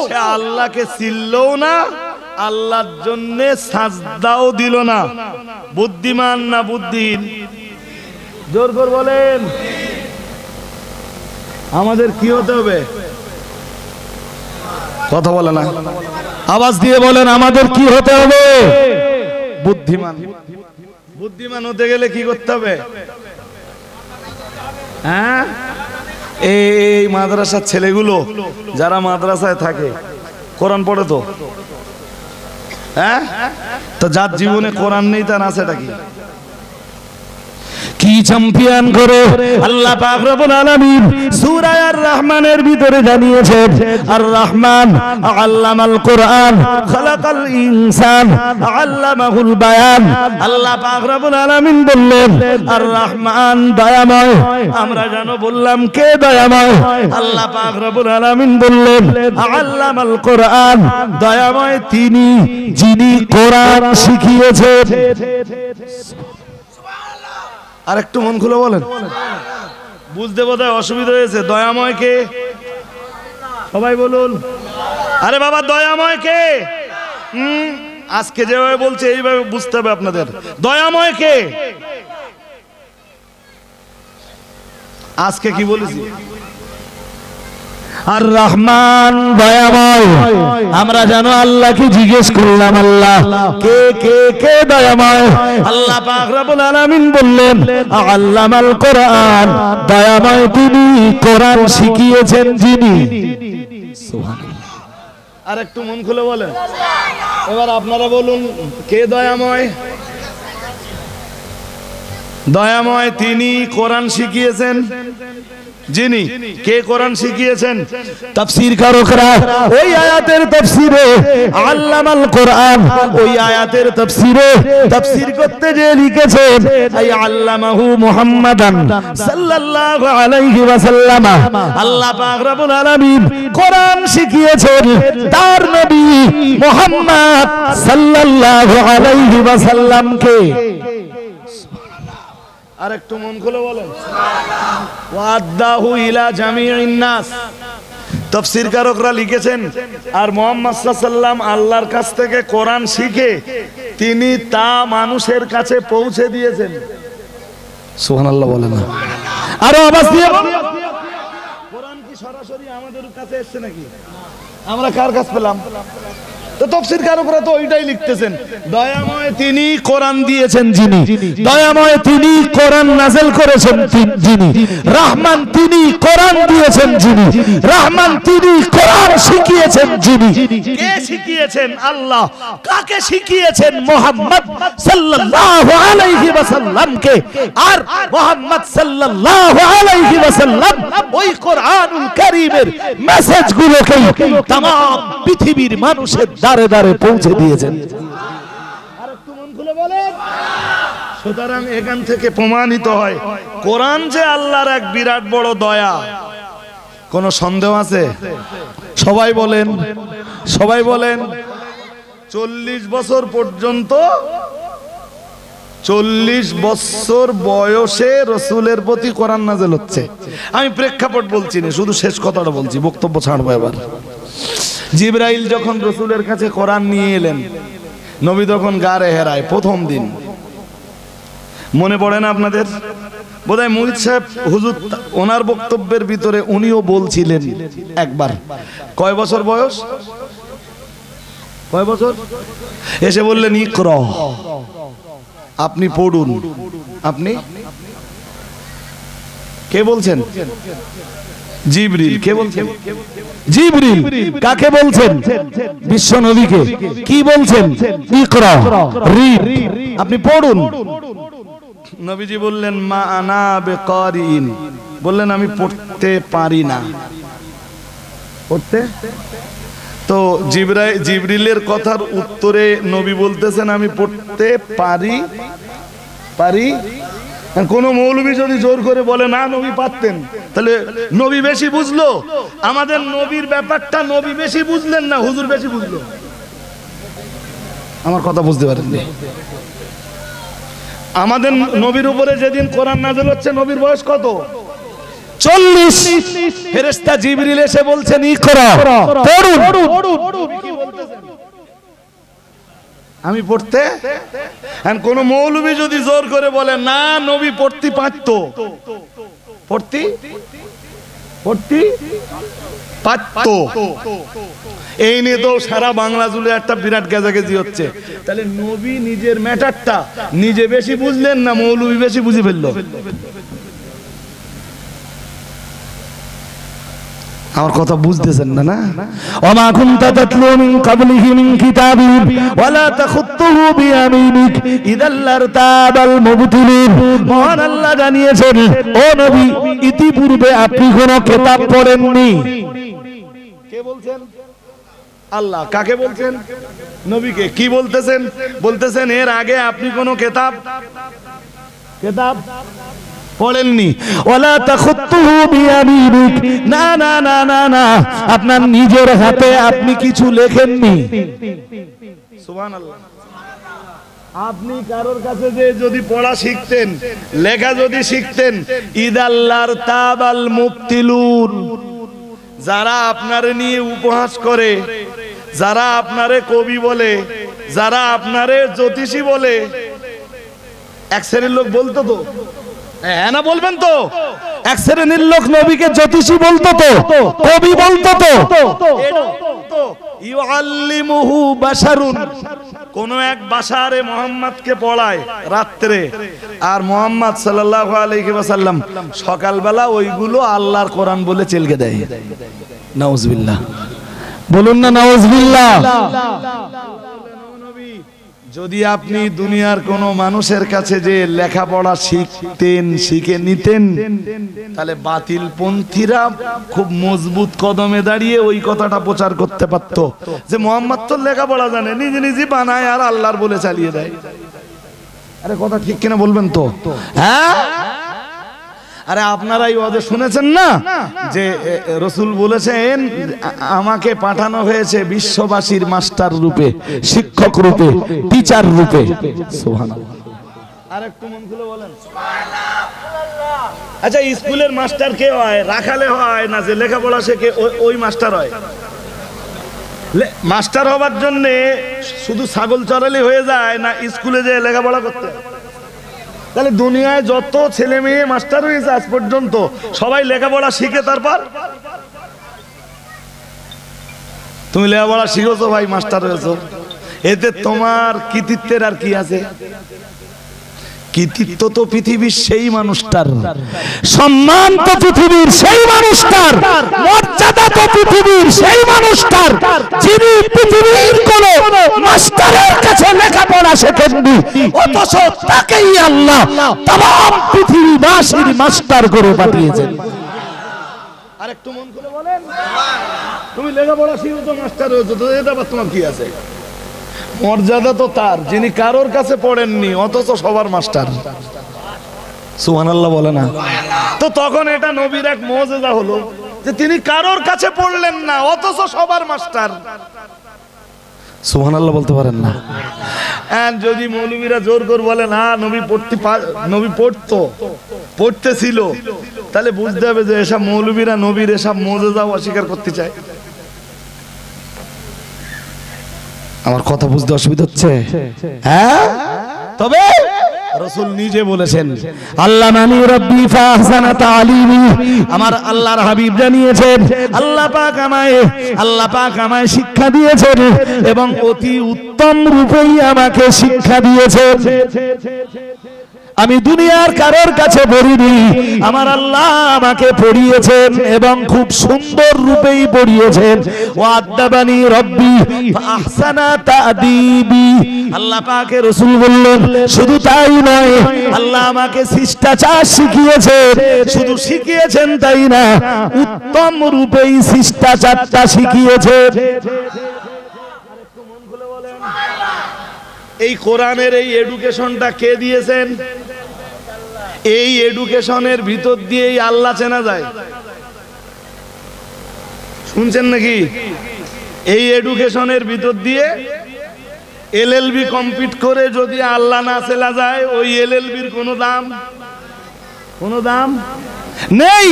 সে আল্লাহকে চিনলও না আল্লাহর জন্য সাজদাও দিল না বুদ্ধিমান না বুদ্ধিহীন জোর করে বলেন আমাদের কি হতে হবে কথা বলে না আওয়াজ দিয়ে বলেন আমাদের কি হতে হবে বুদ্ধিমান বুদ্ধিমান হতে গেলে কি করতে হবে হ্যাঁ এই মাদ্রাসার ছেলেগুলো যারা মাদ্রাসায় থাকে কোরআন পড়ে তো হ্যাঁ তো যার জীবনে কোরআন নেই তার আছেটা কি কি চ্যাম্পিয়ন করে আল্লাহ পাক রব্বুল আলামিন সূরা আর রহমানের ভিতরে জানিয়েছেন আর রহমান আল্লামাল কোরআন খালাকাল ইনসান আল্লামাহুল বায়ান। আল্লাহ পাক রব্বুল আলামিন বললেন আর রহমান দয়াময়। আমরা জানো বললাম কে দয়াময়? আল্লাহ পাক রব্বুল আলামিন বললেন আল্লামাল কোরআন, দয়াময় তিনি যিনি কোরআন শিখিয়েছেন। আর একটু মন খুলে বলেন, বুঝতে বোধহয় অসুবিধা হয়েছে। দয়াময় কে? সবাই বলুন। আরে বাবা দয়াময় কে? আজকে যেভাবে বলছে এইভাবে বুঝতে হবে আপনাদের। দয়াময় কে? আজকে কি বলেছি? আর রহমান দয়াময়। আমরা জানো আল্লাহকে জিজ্ঞেস করলাম আল্লাহ কে কে কে দয়াময়? আল্লাহ পাক রব্বুল আলামিন বললেন আল্লামাল কোরআন, দয়াময় তিনি কোরআন শিখিয়েছেন যিনি। সুবহানাল্লাহ। আর একটু মন খুলে বলেন। এবার আপনারা বলুন কে দয়াময়? দয়াময় তিনি কোরআন শিখিয়েছেন যিনি। কে কোরআন শিখিয়েছেন? তাফসীর কারকরা ওই আয়াতের তাফসীরে আল্লামাল কোরআন, ওই আয়াতের তাফসীরে তাফসীর করতে যে লিখেছেন আই আল্লামাহু মুহাম্মাদান সাল্লাল্লাহু আলাইহি ওয়াসাল্লাম। আল্লাহ পাক রব্বুল আলামিন কোরআন শিখিয়েছেন তার নবী মুহাম্মদ সাল্লাল্লাহু আলাইহি ওয়াসাল্লামকে। আর একটু মন খুলে বলেন ওয়াদাহু ইলা জামিইন নাস। তাফসীর কারকরা লিখেছেন আর মুহাম্মদ সাল্লাল্লাহু আলাইহি ওয়াসাল্লাম আল্লাহর কাছ থেকে কোরআন শিখে তিনি তা মানুষের কাছে পৌঁছে দিয়েছেন। সুবহানাল্লাহ বলেন না? আরো আওয়াজ দিয়ে বলুন। কোরআন কি সরাসরি আমাদের কাছে এসেছে নাকি? আমরা কার কাছে পেলাম? তো তাফসীর কারকরা তো ওইটাই লিখতেছেন দয়াময় তিনি কোরআন দিয়েছেন যিনি, দয়াময় তিনি কোরআন নাযিল করেছেন যিনি, রহমান তিনি কোরআন দিয়েছেন যিনি, রহমান তিনি কোরআন শিখিয়েছেন যিনি। কে শিখিয়েছেন? আল্লাহ। কাকে শিখিয়েছেন? মুহাম্মদ সাল্লাল্লাহু আলাইহি ওয়াসাল্লামকে। আর মুহাম্মদ সাল্লাল্লাহু আলাইহি ওয়াসাল্লাম ওই কোরআনুল কারীমের মেসেজগুলোকে तमाम পৃথিবীর মানুষের দারে দারে পৌঁছে দিয়েছেন। আর একটু মন খুলে বলেন। সুতরাং এখান থেকে প্রমাণিত হয় কোরআন যে আল্লাহর এক বিরাট বড় দয়া। কোনো সন্দেহ আছে? সবাই বলেন, সবাই বলেন। 40 বছর পর্যন্ত 40 বছর বয়সে রাসূলের প্রতি কোরআন নাযিল হচ্ছে। আমি প্রেক্ষাপট বলছি না, শুধু শেষ কথাটা বলছি, বক্তব্য ছাড়বো এবার। জিবরাইল যখন রাসূলের কাছে কোরআন নিয়ে এলেন, নবী তখন গারে হেরায় প্রথম দিন। মনে পড়ে না আপনাদের? বোধহয় মুহিত সাহেব হুজুর ওনার বক্তব্যের ভিতরে উনিও বলছিলেন একবার। কয় বছর বয়স? কয় বছর? এসে বললেন ইকরা, আপনি পড়ুন। আপনি কে বলছেন? জিবরিল। কে বলছেন? জিবরিল। কাকে বলছেন? বিশ্ব নবীকে। কি বলছেন? ইকরা, রিড, আপনি পড়ুন। নবীজি বললেন মা আনা বিকারিন, বললেন আমি পড়তে পারি না। পড়তে তো জিবরিলের কথার উত্তরে নবী বলতেছেন আমি পড়তে পারি। কোন মৌলবী যদি জোর করে বলে না নবী পারতেন, তাহলে নবী বেশি বুঝলো। আমাদের নবীর ব্যাপারটা নবী বেশি বুঝলেন না, হুজুর বেশি বুঝলো। আমার কথা বুঝতে পারেননি? আমাদের নবীর উপরে যেদিন কোরআন নাযিল হচ্ছে নবীর বয়স কত? 40। ফেরেশতা জিবরিল এসে বলছেন ইকরা, পড়ুন। আমি পড়তে, কোন মৌলবী যদি জোর করে বলে না নবী পড়তে পারতো, পড়তে পারতো, এই নিয়ে তো সারা বাংলা জুড়ে একটা বিরাট গেজাগেজি হচ্ছে। তাহলে নবী নিজের ম্যাটারটা নিজে বেশি বুঝলেন না মৌলবী বেশি বুঝে ফেললো? আমার কথা বুঝতেছেন না? না ওমা কুনতা তাতলু মিন ক্বাবলিহি মিন কিতাবিন ওয়ালা তাখুত্তুহু বিয়ামিনিক ইযাল লারতাবাল মুবতিলিন। মহান আল্লাহ জানিয়েছেন, ও নবী, ইতিপূর্বে আপনি কোন কিতাব পড়েননি। কে বলছেন? আল্লাহ। কাকে বলছেন? নবীকে। কি বলতেছেন? বলতেছেন এর আগে আপনি কোন কিতাব পড়েননি। ওয়ালা তাখুত্তুহু বিয়ামিনিক, না না না না না, আপনার নিজের হাতে আপনি কিছু লেখেননি। সুবহানাল্লাহ। আপনি কারোর কাছে যে যদি পড়া শিখতেন, লেখা যদি শিখতেন, ইদাল্লার তাবাল মুবতিলুন, যারা আপনারে নিয়ে উপহাস করে, যারা আপনারে কবি বলে, যারা আপনারে জ্যোতিষী বলে, এক শ্রেণীর লোক বলতো তো, হ্যাঁ না বলবেন তো, এক শ্রেণীর লোক নবীকে জ্যোতিষী বলতো তো, কবি বলতো তো। ইউআল্লিমুহু বাশারুন, কোন এক বাশারে মুহাম্মদকে পড়ায় রাত্রে, আর মুহাম্মদ সাল্লাল্লাহু আলাইহি ওয়াসাল্লাম সকালবেলা ওইগুলো আল্লাহর কোরআন বলে চেলকে দেয়। নাউজুবিল্লাহ, বলুন না নাউজুবিল্লাহ। যদি আপনি দুনিয়ার কোন মানুষের কাছে যে লেখাপড়া শিখতেন, শিখে নিতেন, তাহলে বাতিল পন্থীরা খুব মজবুত কদমে দাঁড়িয়ে ওই কথাটা প্রচার করতে পারতো যে মুহাম্মদ তো লেখাপড়া জানে, নিজে নিজে বানায় আর আল্লাহর বলে চালিয়ে দেয়। আরে কথা ঠিক কিনা বলবেন তো? হ্যাঁ, আরে আপনারাই ওদের শুনেছেন না যে রাসূল বলেছেন আমাকে পাঠানো হয়েছে বিশ্ববাসীর মাস্টার রূপে, শিক্ষক রূপে, টিচার রূপে। সুবহানাল্লাহ। আরেকটু মন খুলে বলেন সুবহানাল্লাহ। আচ্ছা, স্কুলের মাস্টার কে হয়? রাখালে হয় না যে লেখাপড়া শেখে ওই মাস্টার হয়? মাস্টার হবার জন্য শুধু ছাগল চড়ালে হয়ে যায় না, স্কুলে যে লেখাপড়া করতে? তাহলে দুনিয়ায় যত ছেলে মেয়ে মাস্টার হয়েছে আজ পর্যন্ত সবাই লেখাপড়া শিখে তারপর? তুমি লেখাপড়া শিখেছো ভাই, মাস্টার হয়েছো, এতে তোমার কৃতিত্বের আর কি আছে? কৃতিত্ব তো পৃথিবীর সেই মানুষটার, সম্মান তো পৃথিবীর সেই মানুষটার, মর্যাদা তো পৃথিবীর সেই মানুষটার, যিনি পৃথিবীর কোন মাস্টারের কাছে লেখাপড়া শেখেননি, অথচ তাকেই আল্লাহ তাম পৃথিবীবাসীর মাস্টার করে পাঠিয়েছেন। আরেকটু মন করে বলেন, তুমি লেখাপড়া শিখেছো, মাস্টার হয়েছো, তো এটা আবার তোমার কি আছে? মর্যাদা তো তার যিনি কারোর কাছে পড়েননি অথচ সবার মাস্টার। সুবহানাল্লাহ বলে না? তো তখন এটা নবীর এক মুজিজা হলো যে তিনি কারোর কাছে পড়লেন না অথচ সবার মাস্টার। সুবহানাল্লাহ বলতে পারেন না? আর যদি মৌলবীরা জোর করে বলে না নবী পড়তেছিল, তাহলে বুঝতে হবে যে এসব মৌলবীরা নবীর এসব মুজিজা অস্বীকার করতে চায়। আমার কথা বুঝতে অসুবিধা হচ্ছে? হ্যাঁ, তবে রাসূল নিজে বলেছেন, আল্লামানি রাব্বি ফাহসানা তালিমি, আমার আল্লাহর হাবিব জানিয়েছেন আল্লাহ পাক আমায় শিক্ষা দিয়েছেন এবং অতি উত্তম রূপেই আমাকে শিক্ষা দিয়েছেন। আমি দুনিয়ার কারোর কাছে পড়িনি, আমার আল্লাহ আমাকে পড়িয়েছেন এবং খুব সুন্দর রূপেই পড়িয়েছেন। ওয়াদাবানি রব্বি ফাহসানা তাদিবি, আল্লাহ পাকের রাসূল বললেন শুধু তাই নয়, আল্লাহ আমাকে শিষ্টাচার শিখিয়েছেন, শুধু শিখিয়েছেন তাই না, উত্তম রূপেই শিষ্টাচারটা শিখিয়েছেন। এই কোরআনের এই এডুকেশনটা কে দিয়েছেন? এই এডুকেশনের ভিতর দিয়েই আল্লাহ চেনা যায়। শুনছেন নাকি? এই এডুকেশনের ভিতর দিয়ে এলএলবি কমপ্লিট করে যদি আল্লাহ না চেনা যায়, ওই এলএলবির কোনো দাম নেই।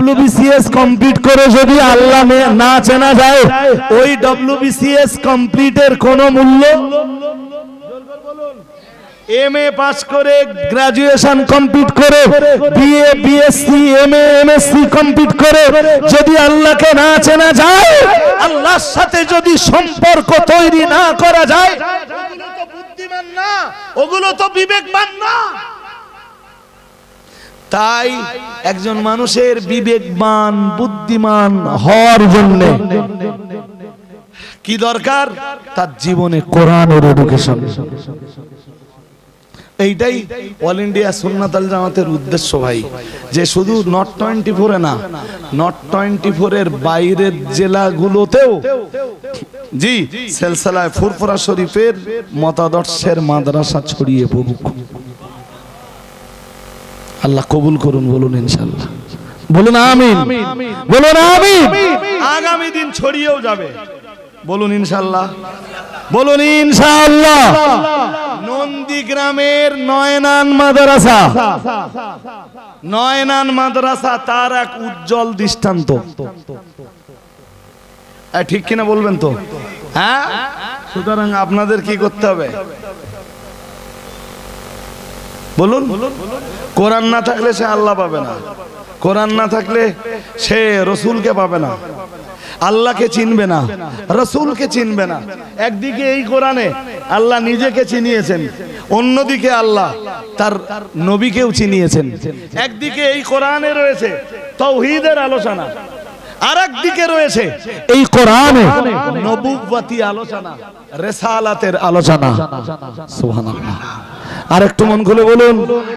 WBCS কমপ্লিট করে যদি আল্লাহ না চেনা যায়, ওই WBCS কমপ্লিটের কোনো মূল্য। এমএ পাস করে, গ্রাজুয়েশন কমপ্লিট করে, BA BSc MA MSc complete করে যদি আল্লাহকে না চেনা যায়, আল্লাহর সাথে যদি সম্পর্ক তৈরি না করা যায়, ওগুলো তো বুদ্ধিমান না, ওগুলো তো বিবেকবান না। তাই একজন মানুষের বিবেকবান বুদ্ধিমান হওয়ার জন্য কি দরকার? তার জীবনে কোরআনের এডুকেশন। এইটাই অল ইন্ডিয়া সুন্নাত আল জামাতের উদ্দেশ্য ভাই, যে শুধু নট 24 না, নট 24 এর বাইরের জেলাগুলোতেও জি সিলসিলায়ে ফুরফুরা শরীফের মতাদর্শের মাদ্রাসা ছড়িয়ে পড়ুক। আল্লাহ কবুল করুন, বলুন ইনশাআল্লাহ, বলুন আমিন, বলুন আমিন। আগামী দিন ছড়িয়েও যাবে, বলুন ইনশাআল্লাহ, বলুন ইনশাআল্লাহ। নন্দীগ্রামের নয়নান মাদ্রাসা, নয়নান মাদ্রাসা তার এক উজ্জ্বল দৃষ্টান্ত। ঠিক কিনা বলবেন তো? হ্যাঁ, সুতরাং আপনাদের কি করতে হবে বলুন? কোরআন না থাকলে সে আল্লাহ পাবে না, কোরআন না থাকলে সে রসুলকে পাবে না, আল্লাহকে চিনবে না, রসুলকে চিনবে না। একদিকে এই কোরআনে আল্লাহ নিজেকে চিনিয়েছেন, অন্যদিকে আল্লাহ তার নবীকেও চিনিয়েছেন। একদিকে এই কোরআনে রয়েছে তাওহীদের আলোচনা, আর একদিকে রয়েছে এই কোরআনে নবুওয়াতি আলোচনা, রিসালাতের আলোচনা। সুবহানাল্লাহ। আর একটু মন খুলে বলুন।